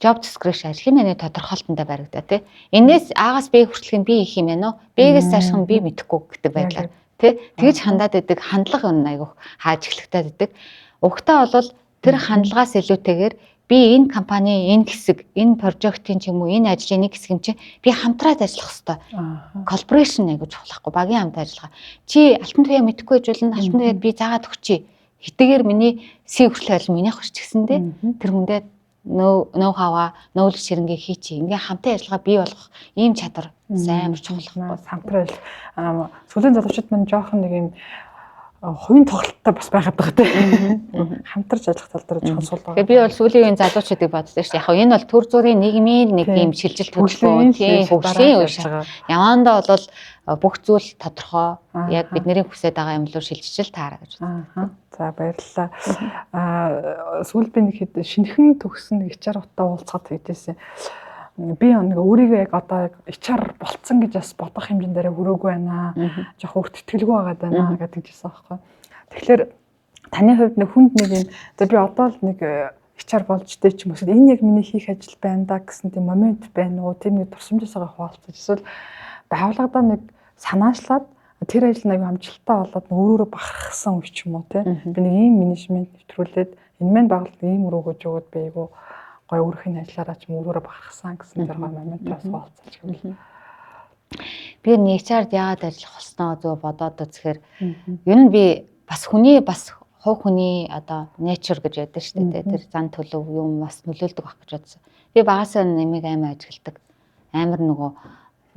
job description ажлын мэний тодорхойлолтондоо баригдаа тий. Энээс аагаас B хүртэлх нь би хийх юм байна уу? B-гээс цаашх нь би мэдэхгүй гэдэг байдлаар тий. Тэгж хандаад байдаг хандлага өн айгуух хааж эхлэхтэй байдаг. Угтаа бол тэр хандлагаас илүүтэйгээр би энэ компани энэ хэсэг энэ прожектын ч юм уу энэ ажлын нэг хэсэг юм чинь би хамтраад ажиллах хэвээр. Коллаборашн айгуу чухлахгүй багийн хамт ажиллагаа. Чи алтан туяа мэдэхгүй жуулна алтан туяад би заагаад өгчий. Хэтэйгээр миний C хүртэл бол минийх ч гэсэндээ тэр хүндээ нөө хаваа нөөлөж ширэнгээ хийчи. Ингээ хамтын ажиллагаа бий болгох ийм чадвар амар чухал. Хамтрал сүүлийн залуучууд маань жоохон нэг юм хувийн тоглолттой бас байгаад байгаа тийм. Хамтарч ажиллах тал дээр чухал сул байгаа. Тэгээ би бол сүүлийн үеийн залуучуудыг боддог шүү. Яг энэ бол төр зүрийн нийгмийн нэг юм шилжилт төлөвлөгөө тийм хөгжлийн үе шиг. Явандаа бол бүх зүйл тодорхой. Яг бидний хүсэж байгаа юм руу шилжиж таараа гэж байна. За баярлалаа. Сүүл би нэг хэд шинэхэн төгсөн нэг HR утаа уулзаад хийжсэн. Би нэг өөрийгөө яг одоо HR болцсон гэж бас бодох хэмжээнд дээр хүрээгүй байна. Жохо өөрт итгэлгүй байгаад байна гэдэг жисэн аахгүй. Тэгэхээр таны хувьд нэг хүнд нэг юм за би одоо л нэг HR болж дээ ч юм уу. Энэ яг миний хийх ажил байна да гэсэн тийм момент байна уу? Тийм нэг турсамжаасаа хуваалцаж эсвэл байгууллагадаа нэг санаачлаад тэр ажил нэг амжилттай болоод өөрөөрөө бахархсан үе ч юм уу те. Би нэг ийм менежмент нэвтрүүлээд энэ мэн байгууллага ийм өрөөгөж өгöd би айгу гой өөрхийн ажиллаараа ч өөрөөрөө бахархсан гэсэн тэр гой моментоос хуваалцаж гэвэл. Би HR-д яагаад ажиллах болсноо зөв бодоод үзэхээр ер нь би бас хүний бас хувь хүний одоо nature гэж яддаг шүү дээ. Тэр зан төлөв юм бас нөлөөлдөг байх гэж бодсон. Би багасаа нэмийг аймаа ажигладаг. Амар нөгөө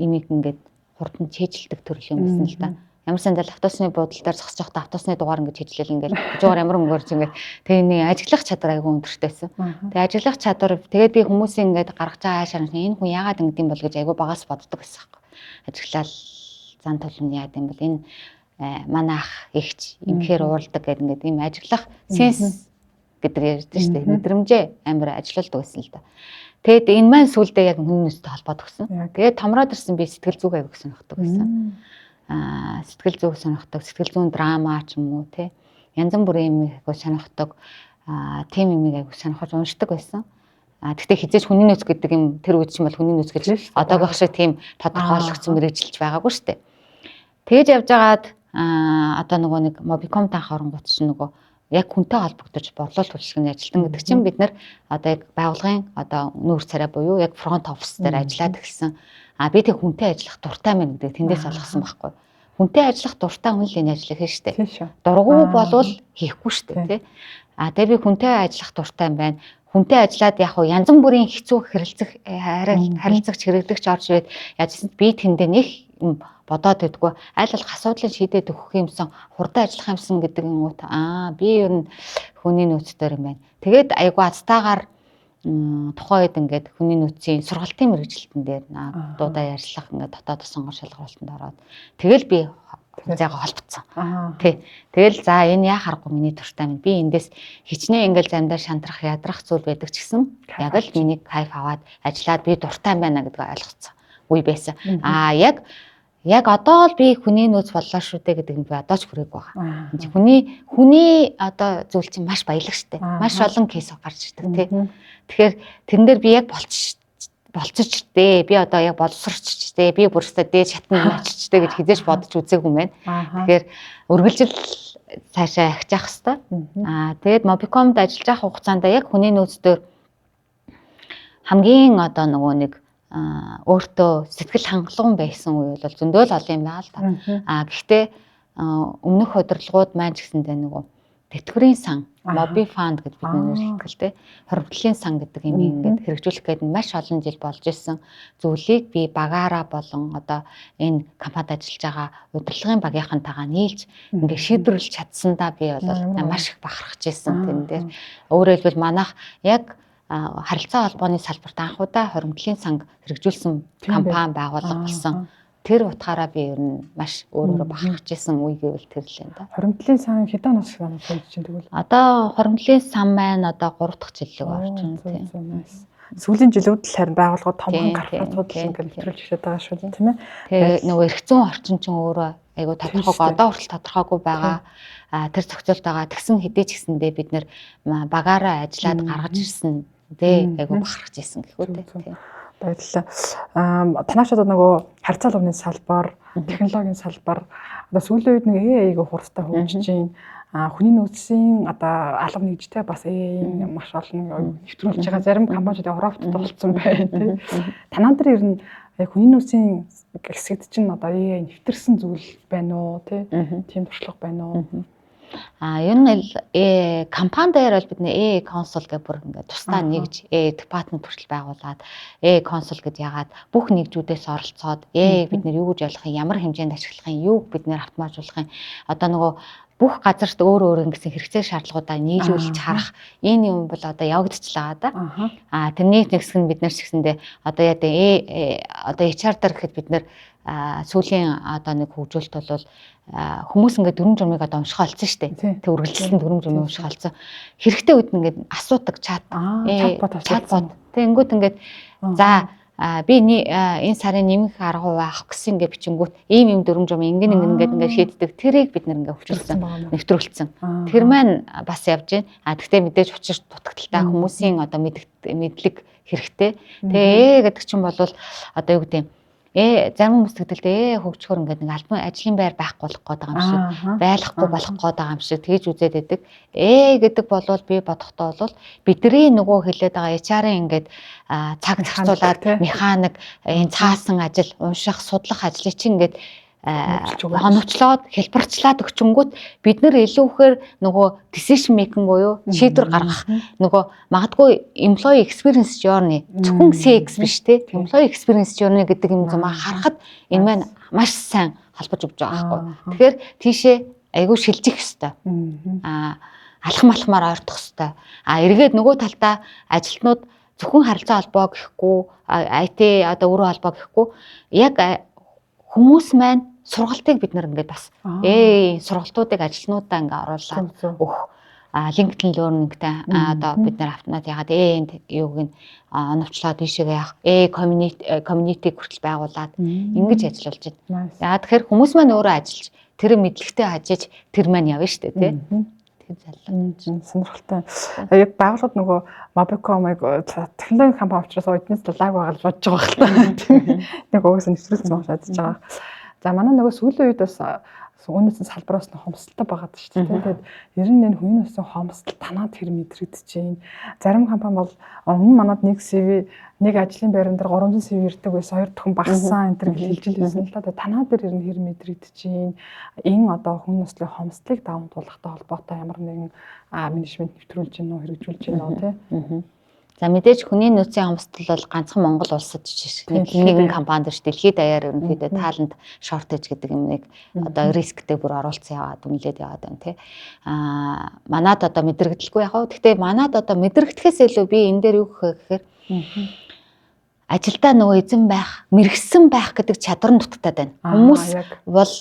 имийг ингээд хурдан чийжилдэг төрөл юм байсан л да. Ямар сандал автобусны буудлын дээр зогсож байхдаа автобусны дугаар ингэж хийжлээл ингээд хажуугаар ямар өнгөрч ингээд тэгээ нэг ажиглах чадвар айгүй өндөртэйсэн. Тэгээ ажиглах чадвар тэгээд би хүмүүсийн ингээд гаргаж байгаа хаашаа энэ хүн яагаад ингэдэм бол гэж айгүй багаас боддог байсан хэрэг. Ажиглал зан төлөв нь яад юм бол энэ манай ах ихч ингэхээр уурладаг гэдэг ингээд ийм ажиглах сенс гэдэг ярьдэн шүү дээ. Мэдрэмжээ амар ажилладаг байсан л да. Тэгэд энэ маань сүулдэ яг хүн нүстэй холбоод өгсөн. Тэгээд томроод ирсэн би сэтгэл зүг аяг сонирхдаг байсан. Сэтгэл зүг сонирхдаг, сэтгэл зүйн драма ч юм уу те. Янз бүрийн юм аяг сонирхдаг, тим юм аяг сонирхож уншдаг байсан. Гэхдээ хизээч хүний нөөц гэдэг юм тэр үед ч юм бол хүний нөөц гэж одоогийнх шиг тийм тодорхойлогдсон мэрэгжилж байгаагүй шүү дээ. Тэгэж явж байгаад одоо нөгөө нэг Mobicom таахаарангууд чинь нөгөө яг хүнтэй холбогдож борлуулалт үйлчлэгийн ажилтан гэдэг чинь бид нар одоо яг байгууллагын одоо нүүр царай буюу яг фронт офис дээр ажиллаад эхэлсэн. Би тэг хүнтэй ажиллах дуртай мэн гэдэг тэндээс олгосон байхгүй. Хүнтэй ажиллах дуртай хүн л энэ ажлыг хийн штэ. Дургу болвол хийхгүй штэ тий. Тэгээ би хүнтэй ажиллах дуртай юм байна. Хүнтэй ажиллаад яг хуу янз бүрийн хэцүү харилцагч хэрэглэгч орж ирээд яжсан би тэндээ нэг бодоод байдгүй аль болох асуудлыг шийдээд өгөх юмсан хурдан ажиллах юмсан гэдэг юм уу би ер нь хүний нөөцтэй юм байна. Тэгээд айгу азтаагаар тухайн үед ингээд хүний нөөцийн сургалтын мэрэгжилтэн дээр дуудаа ярьслах ингээд дотоод сонгор шалгуулалтанд ороод тэгэл би зайгаа холбоцсон. Тий. Тэгэл за энэ яа харахгүй миний туртай минь би эндээс хичнээн ингээл замдаа шантрах ядрах зүйл байдаг ч гэсэн яг л миний кайф аваад ажиллаад би дуртай байна гэдгийг ойлгоцсон үе байсан. Яг одоо л би хүний нөөц боллоо шүү дээ гэдэг юм би одоо ч хүрээгүй байгаа. Хүний одоо зүйл чинь маш баялаг штэ. Маш олон кейс гарч ирдэг тий. Тэгэхээр тэрэн дээр би яг болцочтэй. Би одоо яг боловсрочтэй. Би бүрстээ дээд шатнд очичтэй гэж хизээж бодож үзээгүй юм байна. Тэгэхээр үргэлжил цаашаа ахичих хэвээр. Тэгээд Mobicom-д ажиллаж байх хугацаанд яг хүний нөөцдөр хамгийн одоо нөгөө нэг өөртөө сэтгэл хангалуун байсан үе бол зөндөл олон юм байна л да. Гэхдээ өмнөх удирдлагууд маань ч гэсэндээ нөгөө тэтгэврийн сан, Mobi Fund гэж бид нэрлэдэг л дээ. Хоригдлын сан гэдэг юм ингээд хэрэгжүүлэх гээд маш олон жил болж исэн зүйлийг би багаараа болон одоо энэ компанид ажиллаж байгаа удирдлагын багийнхантайгаа нийлж ингээд шийдвэрлэж чадсандаа би бол маш их бахархаж исэн тэн дээр. Өөрөөр хэлбэл манайх яг харилцаа холбооны салбарт анхудаа хоримтлын санг хэрэгжүүлсэн компани байгуулга болсон. Тэр утгаараа би ер нь маш өөрөөрөө бахархаж исэн үе гэвэл тэр л юм да. Хоримтлын сан хэдэн нас болж чинь тэгвэл? Одоо хоримтлын сан маань одоо 3 дахь жилиг орж байна тийм. Сүүлийн жилүүд л харин байгууллагууд томхон корпорацууд л ингээд нэвтрүүлж ирээд байгаа шүү дээ, тийм ээ. Тэгээ нөгөө эрх зүйн орчин чинь өөрөө айгуу тодорхойгүй одоо хүртэл тодорхойгүй байгаа. Тэр зохицуултаагаа тэгсэн хэдий ч гэсэндээ бид нэр багаараа ажиллаад гаргаж ирсэн дээ айгуу бахархаж ирсэн гэхүү дээ. Баярлалаа. Танаач одоо нөгөө харьцаа лувны салбар, технологийн салбар одоо сүүлийн үед нэг AI-г хурдтай хөгжиж байна. Хүний нөөцийн одоо алга нэгжтэй бас AI маш олон нэвтрүүлж байгаа. Зарим компаниуд Европт болсон байна тий. Танаа дээр ер нь хүний нөөцийн хэсэгт чинь одоо AI нэвтэрсэн зүйл байна уу тий? Тийм туршлага байна уу? Ер нь компани дээр бол бидний AI консул гэх бүр ингээд тусдаа нэгж AI департамент хүртэл байгуулад AI консул гэд ягаад бүх нэгжүүдээс оролцоод AI бид нэр юу гэж ойлгох юм, ямар хэмжээнд ашиглах юм, юуг бид нэр автоматжуулах юм. Одоо нөгөө бүх газарт өөр ингэсэн хэрэгцээ шаардлагуудаа нийлүүлж харах энэ юм бол одоо явагдчихлаа да. Тэрний нэг хэсэг нь бид нар ч гэсэндээ одоо яа дээ одоо HR дээр гэхэд бид нар сүүлийн одоо нэг хөгжүүлэлт бол хүмүүс ингээд дүрм журмыг одоо унших олцсон шүү дээ. Тэг үргэлжлэн дүрм журмыг унших олцсон. Хэрэгтэй үед ингээд асуудаг чатбот. Тэг ингээд за би энэ сарын нэмэх 10% авах гэсэн ингээд бичингүүт ийм дүрм журм ингээд шийддэг. Тэрийг бид нэр ингээд хөвчүүлсэн, нэвтрүүлсэн. Тэр маань бас явж байна. Тэгтээ мэдээж учир дутагдaltaй хүмүүсийн одоо мэдлэг хэрэгтэй. Тэгээ гэдэг чинь бол одоо юу гэдэг юм зарим хүмүүс тэгдэлтэй хөгжөхөр ингээд нэг албан ажлын байр байхгүй болох гээд байгаа юм шиг байхгүй болох гээд байгаа юм шиг тэгж үзээд байдаг. Гэдэг болвол би бодохдоо бол бидний нөгөө хэлээд байгаа HR-ын ингээд цаг зарцуулаад механик энэ цаасан ажил унших судлах ажлыг чинь ингээд оновчлоод хэлбэрчлээд өгчөнгүүт бид нар илүүхээр нөгөө decision making буюу шийдвэр гаргах нөгөө магадгүй employee experience journey зөвхөн CX биш те employee experience journey гэдэг юм зам харахад энэ маань маш сайн холбож өгч байгаа байхгүй. Тэгэхээр тийшээ айгүй шилжих хэвээр. Алхам алхмаар ойртох хэвээр. Эргээд нөгөө талдаа ажилтнууд зөвхөн харилцаа холбоо гэхгүй IT одоо өрөө холбоо гэхгүй яг хүмүүс маань сургалтыг бид нар ингээд бас сургалтуудыг ажилтнуудаа ингээд оруулаад өгөх LinkedIn learning-тэй одоо бид нар автомат ягаад энд юуг нь оновчлоод ийшээгээ явах community хүртэл байгуулад ингэж ажиллаж байна. Яа тэгэхээр хүмүүс маань өөрөө ажиллаж тэр мэдлэгтэй хажиж тэр маань явна шүү дээ тий. Тэр залуу сонирхолтой. Яг байгууллагад нөгөө Mobicom-ыг технологийн компани учраас эднээс лаг байгаа л бодож байгаа хэрэг тийм. Нэг угсаа нэвтрүүлсэн байгаа шатж байгаа. За манай нөгөө сүүлийн үед бас үнэсэн салбараас нь хомсдолтой байгаад шүү дээ. Тэгээд ер нь энэ хүний нөөцийн хомсдол танаад тэр мэдрэгдэж байна. Зарим компани бол өмнө манад нэг CV нэг ажлын байран дээр 300 CV ирдэг байсан 2 дахин багассан энэ төр хэлж хэлсэн л да. Танаа дээр ер нь хэр мэдрэгдэж байна. Энэ одоо хүний нөөцийн хомсдлыг даван туулахтай холбоотой ямар нэгэн менежмент нэвтрүүлж байна уу, хэрэгжүүлж байна уу тий. За мэдээж хүний нөөцийн хомсдол бол ганцхан Монгол улсад жишээ нэгэн компанид ш дэлхийд даяар ерөнхийдөө талент шортэж гэдэг юмныг одоо рисктэй бүр оруулсан яваад үнэлээд яваад байна тий. Манад одоо мэдрэгдэлгүй яхав. Гэхдээ манад одоо мэдрэгдэхээс илүү би энэ дээр юу гэхээр ажилдаа нөгөө эзэн байх, мэрэгсэн байх гэдэг чадвар нь дутагдаад байна. Хүмүүс бол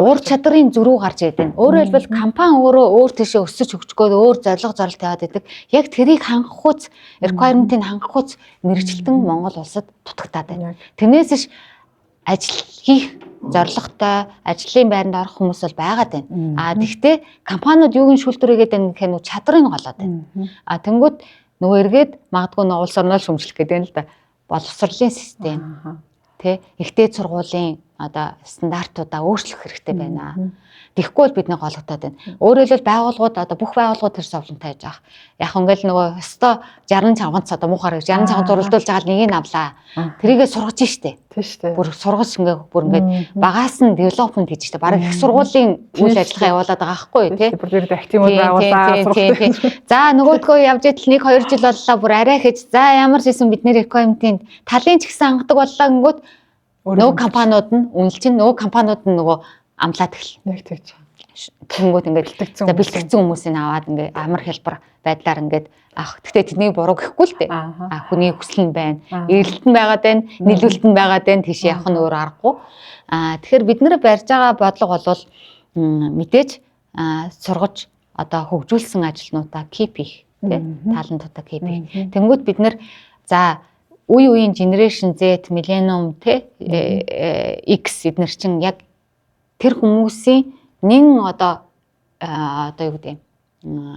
уур чадрын зөрүү гарч ирээд байна. Өөрөөр хэлбэл компани өөрөө өөр тийшээ өсөж хөгжгөөд өөр зорилго зорилт тавиад байдаг. Яг тэрийг хангах хүч, requirement-ийг хангах хүч мэрэгчлэн Монгол улсад дутагдаад байна. Тэрнээс ш ажил хийх зорилготой, ажлын байранд орох хүмүүс бол байгаад байна. Тэгвэл компаниуд юугийн шүүлтүрээгээд байна гэхээр нөгөө чадрыг голоод байна. Тэнгүүд нөгөө эргээд магадгүй нөгөө улс орноо шүмжлэх гэдэг юм л да. Боловсролын систем тий ихтэй сургуулийн одоо стандартуудаа өөрчлөх хэрэгтэй байна. Тэгэхгүй бол бидний гологдоод байна. Өөрөөр хэлбэл байгууллагууд одоо бүх байгууллагууд тэр зовлонтой байж байгаа. Яг ингээл нөгөө өстой 60 чангац одоо муухаар 60 чангац зуралдуулж байгаа л нэгийг авлаа. Тэрийгээ сургаж штэ. Тий штэ. Бүр сургаж ингээд багаас нь девелопмент хийж штэ. Бараг их сургуулийн үйл ажиллагаа явуулаад байгаа байхгүй тий. Бүр тэр активууд байгуулаа сургах. За нөгөөдгөө явж идэл 1-2 жил боллоо бүр арай хийж за ямар ч юм бидний requirement-ийн талын ч гэсэн хангадаг боллоо гингүүд нөгөө компаниуд нь үнэлж нөгөө компаниуд нь нөгөө амлаад эхэлнэ. Яг тэгж байгаа. Тэнгүүд ингээд бэлтгэгдсэн хүмүүсийг аваад ингээд амар хэлбэр байдлаар ингээд авах. Гэхдээ тэдний буруу гэхгүй л дээ. Хүний хүсэл нь байна. Эрэлт нь байгаад байна, нийлүүлэлт нь байгаад байна. Тийш явах нь өөр аргагүй. Тэгэхээр бид нэр барьж байгаа бодлого бол мэдээж сургаж одоо хөгжүүлсэн ажилтнуудаа keep хийх. тий таалантуудаа KPI. Тэнгүүд бид нэр за үеийн generation Z, millennium тий X эднэр чинь яг тэр хүмүүсийн нэг одоо юу гэдэг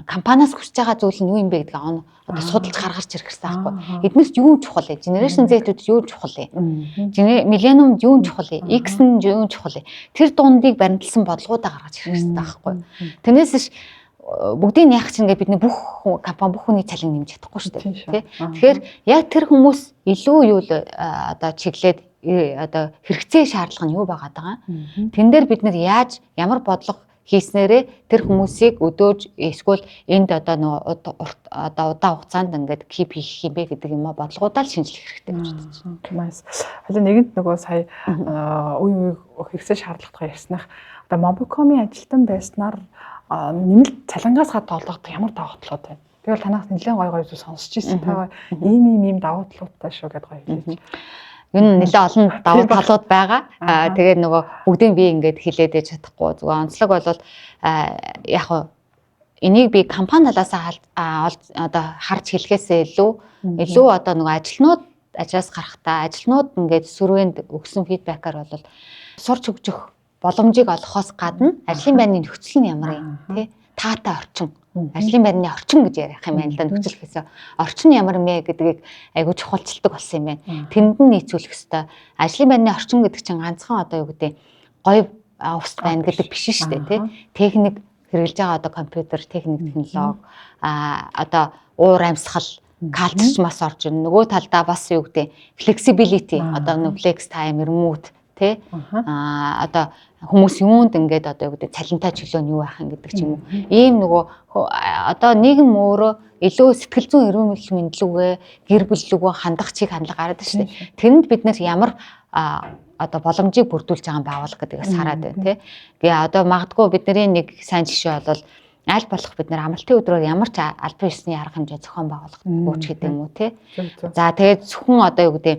компаниас хүсэж байгаа зүйл нь юу юм бэ гэдгийг одоо судалж гаргаж ирэх хэрэгтэй байхгүй. Эднэрт юу чухал вэ? Generation Z-үүд юу чухал вэ? Millennium юу чухал вэ? X нь юу чухал вэ? Тэр дундыг баримтлсан бодлогоудаа гаргаж ирэх хэрэгтэй байхгүй. Тэрнээс бүгдийг яах чинь ингээд бидний бүх компани бүх хүний цалин нэмж чадахгүй шүү дээ тий. Тэгэхээр яг тэр хүмүүс илүү юу л одоо чиглээд одоо хэрэгцээ шаардлага нь юу байгаад байгаа. Тэн дээр бид нар яаж ямар бодлого хийснээрээ тэр хүмүүсийг өдөөж эсвэл энд одоо удаан хугацаанд ингээд keep хийх юм бэ гэдэг юм а бодлогоудаа л шинжлэх хэрэгтэй гэж бодож байна. Хали нэгэнт нөгөө сая үе хэрэгцээ шаардлагатай ярьснах одоо Mobicom-ийн ажилтан байснаар нэмэлт цалингаас гадна олгох ямар давуу талууд байна. Тэгвэл танаас нэлээд гой зүйл сонсч ирсэн. Та ийм давуу талуудтай шүү гэдээ гоё хэлээч. Энэ нэлээд олон давуу талууд байгаа. Тэгээд нөгөө бүгдийг би ингээд хэлээд ээж чадахгүй. Зүгээр онцлог бол яг хоо энийг би компани талаас одоо харж хэлэхээсээ илүү одоо нөгөө ажилтнууд ажраас гарахтаа ажилтнууд ингээд сүрвэнд өгсөн фидбакаар бол сурч өгөх боломжийг олохоос гадна ажлын байрны нөхцөл нь ямар юм тий таатай орчин ажлын байрны орчин гэж ярих юм байна л да нөхцөл гэхээс орчин ямар юм бэ гэдгийг айгуу чухалчилдаг болсон юм байна. Тэнд нь нийцүүлэх ёстой. Ажлын байрны орчин гэдэг чинь ганцхан одоо юу гэдэг гоё ус байна гэдэг биш шүү дээ тий. Техник хэрэгжилж байгаа одоо компьютер, техник технологи одоо уур амьсгал калчч мас орж ирнэ. Нөгөө талдаа бас юу гэдэг flexibility одоо нөгөө flex time remote тий одоо хүмүүс юунд ингээд одоо юу гэдэг цалинтай чөлөө нь юу байх юм гэдэг ч юм уу. Ийм нөгөө одоо нийгэм өөрөө илүү сэтгэл зүйн эрүүл мэндийн лүгээ гэр бүл лүгээ хандах чиг хандлага гараад шүү дээ. Тэрэнд бид нар ямар одоо боломжийг бүрдүүлж байгаа юм байгуулах гэдгээс хараад байна тий. Гээ одоо магадгүй бидний нэг сайн жишээ бол аль болох бид нар амралтын өдрөөр ямар ч албан ёсны арга хэмжээ зохион байгуулах гүйч гэдэг юм уу тий. За тэгээд зөвхөн одоо юу гэдэг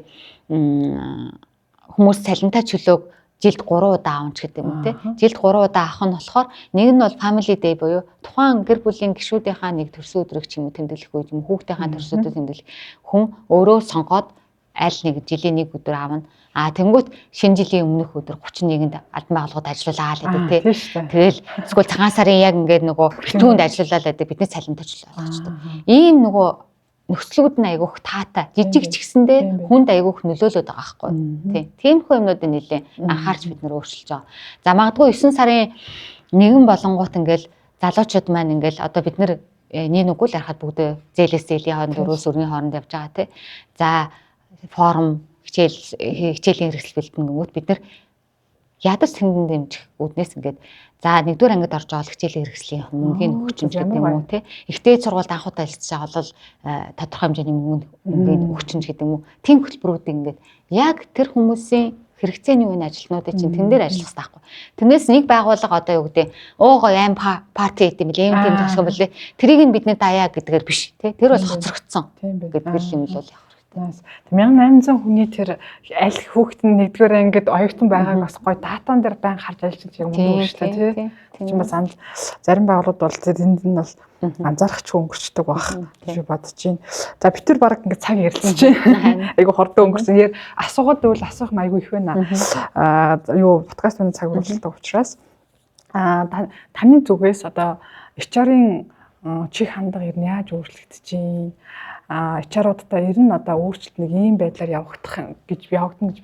хүмүүс цалинтай чөлөөг жилд 3 удаа авч гэдэг юм тий. Жилд 3 удаа авах нь болохоор нэг нь бол family day буюу тухайн гэр бүлийн гишүүдийнхаа нэг төрсөн өдрийг ч юм уу тэмдэглэх үе юм хүүхдийнхаа төрсөн өдрийг тэмдэглэх хүн өөрөө сонгоод аль нэг жилийн нэг өдөр аавна. Тэнгүүт шинэ жилийн өмнөх өдөр 31-нд албан байгууллагад ажиллаулаа л гэдэг тий. Тэгэл эсвэл цагаан сарын яг ингээд нөгөө битүүнд ажиллаулаа л гэдэг бидний цалинтай чөлөө олгочдөг. Ийм нөгөө нөхцлүүд нь айгуух таатай жижиг ч гэсэндээ хүнд айгуух нөлөөлөд байгаа байхгүй тий. Тиймэрхүү юмнуудыг нэлээд анхаарч бид нэр өөрчилж байгаа. За магадгүй 9 сарын 1 болонгууд ингээл залуучууд маань ингээл одоо бид нэр нэг үгүй л ярахад бүгд зээлээс зээлийн хооронд өрөөс өрний хооронд явж байгаа тий. За форум хичээлийн хэрэгсэл бэлтгэн гэмүүд бид нар ядаж тэнгэн дэмжих үүднээс ингээд за нэгдүгээр ангид орж байгаа хичээлийн хэрэгслийн мөнгөний өгчөмж гэдэг юм уу тий. Ихтэй сургуульд анхудаа хэлж байгаа бол тодорхой хэмжээний мөнгөний өгчөмж гэдэг юм уу. Тийм хөтөлбөрүүдийг ингээд яг тэр хүмүүсийн хэрэгцээний үеийн ажилтнуудыг чинь тэн дээр ажиллах хэрэгтэй байхгүй. Тэрнээс нэг байгууллага одоо юу гэдэг гоё аим парти гэдэг юм бэл юм тийм зогсох юм бэлээ. Тэрийг нь бид нэ даяа гэдгээр биш тий. Тэр бол хоцрогдсон гэдэг юм л яг. 1800 хүний тэр аль хүүхэд нь нэгдүгээр ангид оюутан байгааг бас гоё датан дээр байн харж ажиллаж юм уу шүү дээ тий. Тийм бас зарим байгууллагууд бол энд нь бол анзаарахч өнгөрчдөг баг гэж бодож байна. За бид тэр баг ингээд цаг ярилцж байна. Айгу хордоо өнгөрсөн. Асуугаад байвал асуух айгу их байна. Юу подкаст байна цаг үргэлжлүүлдэг учраас таны зүгээс одоо HR-ын чих хандлага ер нь яаж өөрчлөгдөж байна? HR-удаа ер нь одоо өөрчлөлт нэг ийм байдлаар явагдана гэж би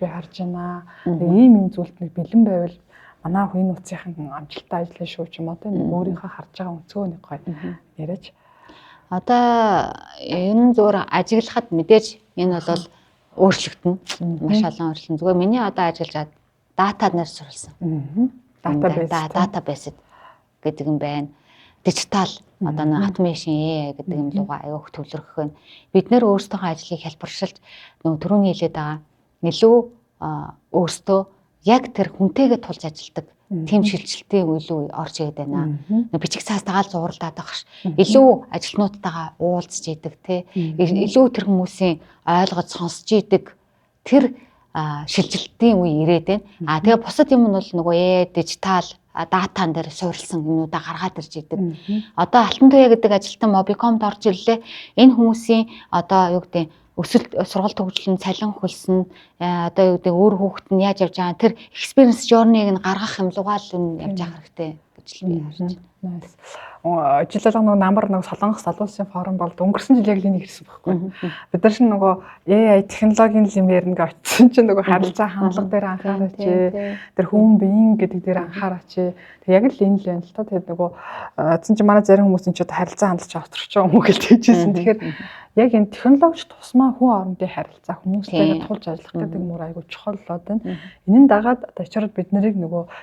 харж байна. Нэг ийм зүйлд нэг бэлэн байвал манай хувийн нууцынхан амжилттай ажиллана шүү ч юм уу тийм өөрийнхөө харж байгаа өнцгөө нэг гоё яриач. Одоо энэ зүгээр ажиглахад мэдээж энэ бол өөрчлөгдөн. Маш олон өөрчлөлт. Зүгээр миний одоо ажиллаж байгаа дата нэр суралсан. Database гэдэг юм байна. Дижитал одоо нэг automation гэдэг юм лугаа аяг төвлөрөх гэн. Бид нэр өөрсдөө ажлыг хэлбэршилж нөгөө түрүүний хэлээд байгаа илүү өөрсдөө яг тэр хүнтэйгээ тулж ажилдаг тийм шилжилтийн үйл орж ирээд байна. Бичиг цаас дагаал зуралдаад байгаа ш. Илүү ажилтнуудтайгаа уулзж идэг те. Илүү тэр хүмүүсийн ойлгож сонсч идэг тэр шилжилтийн үе ирээд байна. Тэгээ бусад юм нь бол нөгөө дижитал датан дээр суурилсан юмудаа гаргаад ирж идэг. Одоо Алтан туяа гэдэг ажилтан Mobicom-д орж ирлээ. Энэ хүмүүсийн одоо юу гэдэг өсөлт сургалт хөгжлөн цалин хөлсөн одоо юу гэдэг өөр хүүхэд нь яаж явж байгаа тэр experience journey-г нь гаргах юм лугаал нь явж байгаа хэрэгтэй гэж л би харж байна. Жил алга намар Солонгос олон улсын форум бол өнгөрсөн жил яг энийг хэлсэн байхгүй. Бид нар шинэ AI технологийн лимээр нэг очсон чинь харилцаа хандлага дээр анхаараач. Тэр хүн биеийн гэдэг дээр анхаараач. Тэг яг л энэ л байна л та. Тэгээд эцэн чинь манай зарим хүмүүс энэ ч харилцаа хандалж авторч байгаа юм уу гэж хэлжсэн. Тэгэхээр яг энэ технологич тусмаа хүн орондын харилцаа хүмүүстэйгээ тулж ажиллах гэдэг мөр айгуу чухал болоод байна. Энэ нь дагаад очирод бид нарыг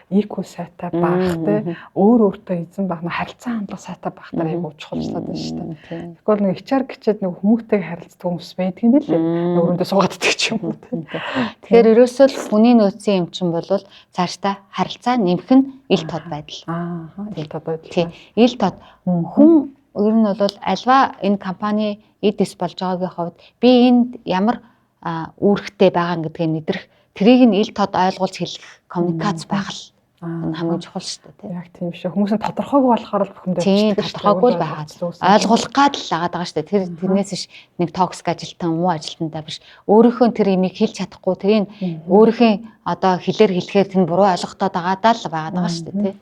эко сайтай баах те өөртөө эзэн баах харилцаа хандлага сайтай баах дараа айгуу чухалчлаад байна шүү дээ. Тэгвэл HR гэчээд хүмүүстэйгээ харилцдаг хүмүүс байдаг юм билээ. Өөрөндөө суугааддаг ч юм уу те. Тэгэхээр ерөөсөө л хүний нөөцийн эмчин бол цаашдаа харилцаа нэмэх нь ил тод байдал. Ил тод байдал. Тийм. Ил тод хүн ер нь бол альва энэ компани эдис болж байгаагийн хувьд би энд ямар үүрэгтэй байгаа гэдгийг мэдрэх тэрийг нь ил тод ойлгуулж хэлэх коммуникац байх л энэ хамгийн чухал шүү дээ. Яг тийм шүү. Хүмүүс нь тодорхойгүй болохоор л бүхэндээ тийм тодорхойгүй л байгаа. Ойлгуулах гад л байгаа даа шүү дээ. Тэрнээс биш нэг токсик ажилтан муу ажилтнаа биш. Өөрийнхөө тэр имийг хэлж чадахгүй тэрийг өөрийнхөө одоо хэлээр хэлэхээр тэр буруу ойлгохтоод байгаа даа л байгаа даа шүү дээ.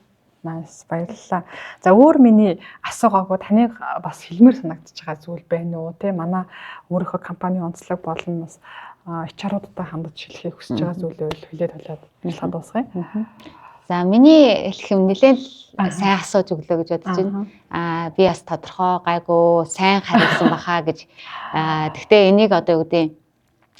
Nice, баярлалаа. За өөр миний асуугаагүй таныг бас хэлмээр санагдаж байгаа зүйл байна уу? Тэ манай өөрийнхөө компани онцлог болон бас HR-уудтай хандаж хэлхийг хүсэж байгаа зүйлээ хэлээд толиод хэлхад дуусгая. За миний хэлэх юм нэлээд сайн асууж өглөө гэж бодож байна. Би бас тодорхой гайгүй сайн хариулсан бахаа гэж. Гэхдээ энийг одоо юу гэдэг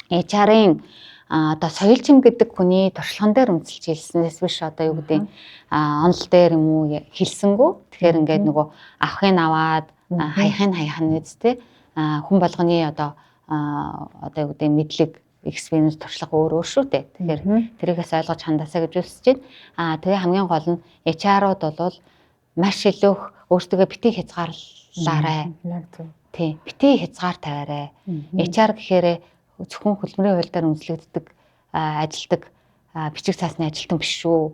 HR-ын одоо соёлчим гэдэг хүний туршлаган дээр үнэлж хэлснээс биш одоо юу гэдэг онл дээр юм уу хэлсэнгүү. Тэгэхээр ингээд авахын аваад хаяхын хаяхан үсттэй хүн болгоны одоо юу гэдэг мэдлэг experience туршлага өөр шүү дээ. Тэгэхээр тэрийгээс ойлгож хандаасаа гэж үсэж байна. Тэгээ хамгийн гол нь HR-ууд бол маш илүү өөртөө бити хязгаарлаарай. Яг зөв. Тийм, бити хязгаар тавиарай. HR гэхээр зөвхөн хөдөлмөрийн хуулиар үнэлэгддэг ажилдаг бичиг цаасны ажилтан биш шүү.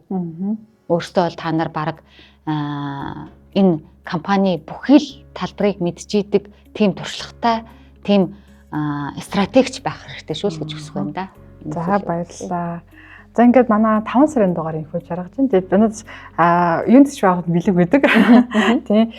Өөртөө бол та нар баг энэ компани бүхий л талбарыг мэдчихийдэг тийм туршлагатай тийм стратегч байх хэрэгтэй шүү л гэж хүсэх байна да. За баярлалаа. За ингээд манай 5 сарын дугаар инфо жаргаж байна. Тэгээд банад юунд ч байгаад бэлэг байдаг. Тийм.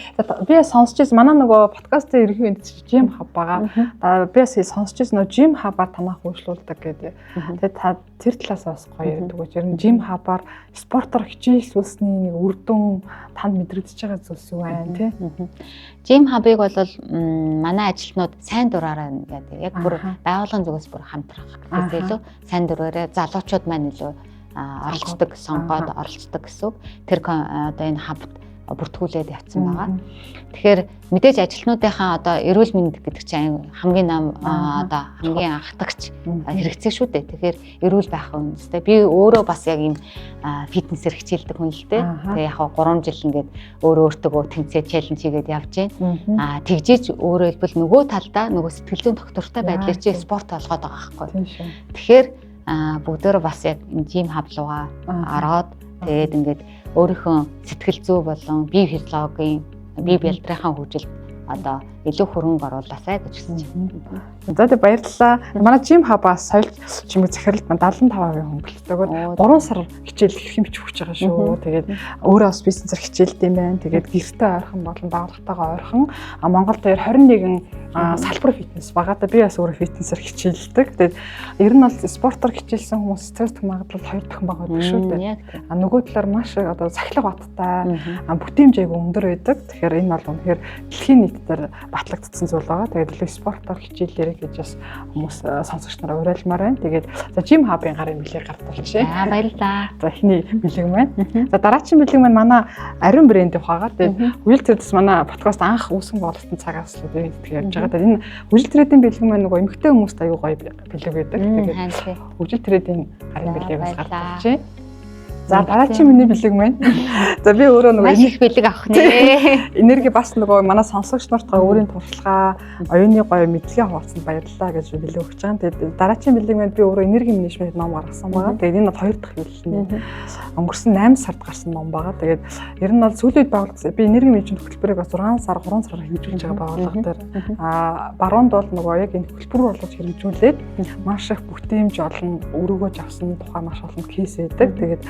Би сонсч байсан манай подкастын ерөнхий энд Jim Hub байгаа. Би сонсч байсан Jim Hub-аар танах үйлчлүүлдэг гэдэг. Тэгээд та тэр талаас бас гоё ярьдаг гэж. Ер нь Jim Hub-аар спортоор хичээлүүлсний нэг үр дүн танд мэдрэгдэж байгаа зүйлс юу байна тий? Jim Hub-ыг бол манай ажилтнууд сайн дураараа гэдэг. Яг бүр байгууллагын зүгээс бүр хамтрах гэсэн илүү сайн дураараа залуучууд маань илүү оролцдог, сонгоод оролцдог гэсэн үг. Тэр одоо энэ хабд бүртгүүлээд явцсан байгаа. Тэгэхээр мэдээж ажилтнуудынхаа одоо эрүүл мэнд гэдэг чинь хамгийн одоо хамгийн анхдагч хэрэгцээ шүү дээ. Тэгэхээр эрүүл байх үнэтэй. Би өөрөө бас яг ийм фитнесээр хичээлдэг хүн л дээ. Тэгээ яг 3 жил ингээд өөртөө тэнцээ челленж хийгээд явж байна. Тэгжиж өөрөө хэлбэл нөгөө талдаа нөгөө сэтгэл зүйн доктортой байдлаар чи спорт болгоод байгаа байхгүй. Тэгэхээр бүгдөө бас яг Jim Hub руугаа ороод тэгээд ингээд өөрийнхөө сэтгэл зүй болон бие физиологийн бие бэлтрийнхаа хөгжилд одоо илүү хөрөнгө оруулаасай гэж хүсэж байна. За тэг баярлалаа. Манай Jim Hub-аас соёлч чимээ захиралт 75% хөнгөлөлтөөр 3 сар хичээл хэмж өгч байгаа шүү. Тэгээд өөрөө бас бизнесээр хичээлдэг юм байна. Тэгээд гэртээ ойрхон болон байгууллагатайгаа ойрхон Монголд 21 салбар фитнес байгаа. Би бас өөрөө фитнесээр хичээлдэг. Тэгээд ер нь бол спортоор хичээлсэн хүмүүс стресс магадлал 2 дахин байгаа гэдэг шүү дээ. Нөгөө талаар маш одоо сахилга баттай бүтээмж айгүй өндөр байдаг. Тэгэхээр энэ бол үнэхээр дэлхийн нийт дээр батлагдсан зүйл байгаа. Тэгээд илүү спортоор хичээлээрэй гэж бас хүмүүс сонсогч нараа уриалмаар байна. Тэгээд за Jim Hub-ын гарын бэлэг гартуулж шээ. Баярлалаа. За эхний бэлэг маань. За дараагийн бэлэг маань манай Ариун брэнд ухаагаар тэгээд үйлчлэлээс манай подкаст анх үүсгэн боловсон цагаас л тэгээд явж байгаа. Тэгээд энэ үйлчлэлийн бэлэг маань нөгөө эмэгтэй хүмүүст аюу гоё бэлэг байдаг. Тэгээд үйлчлэлийн гарын бэлэг бас гартуулж шээ. За дараагийн миний бэлэг маань. За би өөрөө нөгөө их бэлэг авах нэ. энерги бас нөгөө манай сонсогч нартаа өөрийн туршлагаа, оюуны гоё мэдлэгээ хуваалцсанд баярлалаа гэж бэлэг өгч байгаа. Тэгээд дараагийн бэлэг маань би өөрөө энерги менежмент ном гаргасан байгаа. Тэгээд энэ бол 2 дахь хэллээ. Өнгөрсөн 8 сард гарсан ном байгаа. Тэгээд ер нь бол сүүлийн үед байгуулсан би энерги менежмент хөтөлбөрийг 6 сар 3 сараар хэрэгжүүлж байгаа байгууллага дээр баруунд бол нөгөө яг энэ хөтөлбөр болгож хэрэгжүүлээд маш их бүтээмж олон өрөөгөөж авсан тухай маш олон кейс байдаг. Тэгээд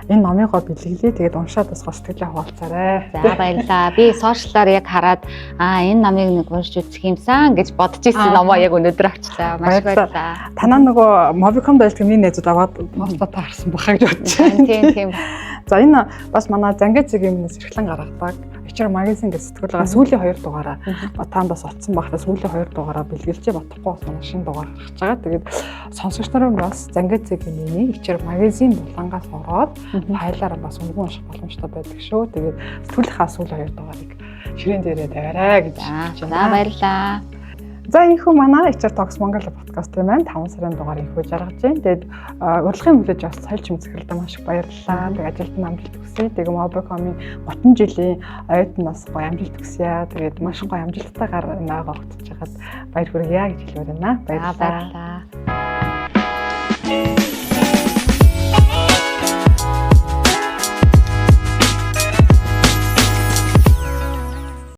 энэ номыгоо бэлгэлээ. Тэгээд уншаад бас сэтгэлээ хуваалцаарай. За баярлалаа. Би сошиалаар яг хараад энэ номыг нэг уншиж үзэх юмсан гэж бодож ирсэн номоо яг өнөөдөр авчлаа. Маш баярлалаа. Танаа нөгөө Mobicom байлт миний найзууд аваад постоо таарсан бахаа гэж бодож байна. Тийм. За энэ бас манай Зангай цэгийн өмнөөс эрхлэн гаргадаг HR магазин гэж сэтгэл байгаа. Сүүлийн 2 дугаараа таанд бас олцсон багтаа сүүлийн 2 дугаараа бэлгэлжээ бодохгүй бас манай шинэ дугаар гаргаж байгаа. Тэгээд сонсогч нараа бас Зангай цэгийн миний HR магазин булангаас ороод файлаараа бас өнгөн унших боломжтой байдаг шүү. Тэгээд сэтгүүлийнхаа сүүлийн 2 дугаарыг ширээн дээрээ тавиарай гэж. За баярлалаа. За энэхүү манай HR Talks Mongolia podcast-ийн маань 5 сарын дугаар инхүү жаргаж байна. Тэгээд урилгын хүлээж авсан соёлч мэцгэлдэ маш их баярлалаа. Тэгээд ажилд нь амжилт хүсье. Тэгээд Mobicom-ийн 30 жилийн оюутнаас гоё амжилт хүсье. Тэгээд маш гоё амжилттайгаар наагаа огтж хагаад баяр хүргье гэж хэлмээр байна. Баярлалаа.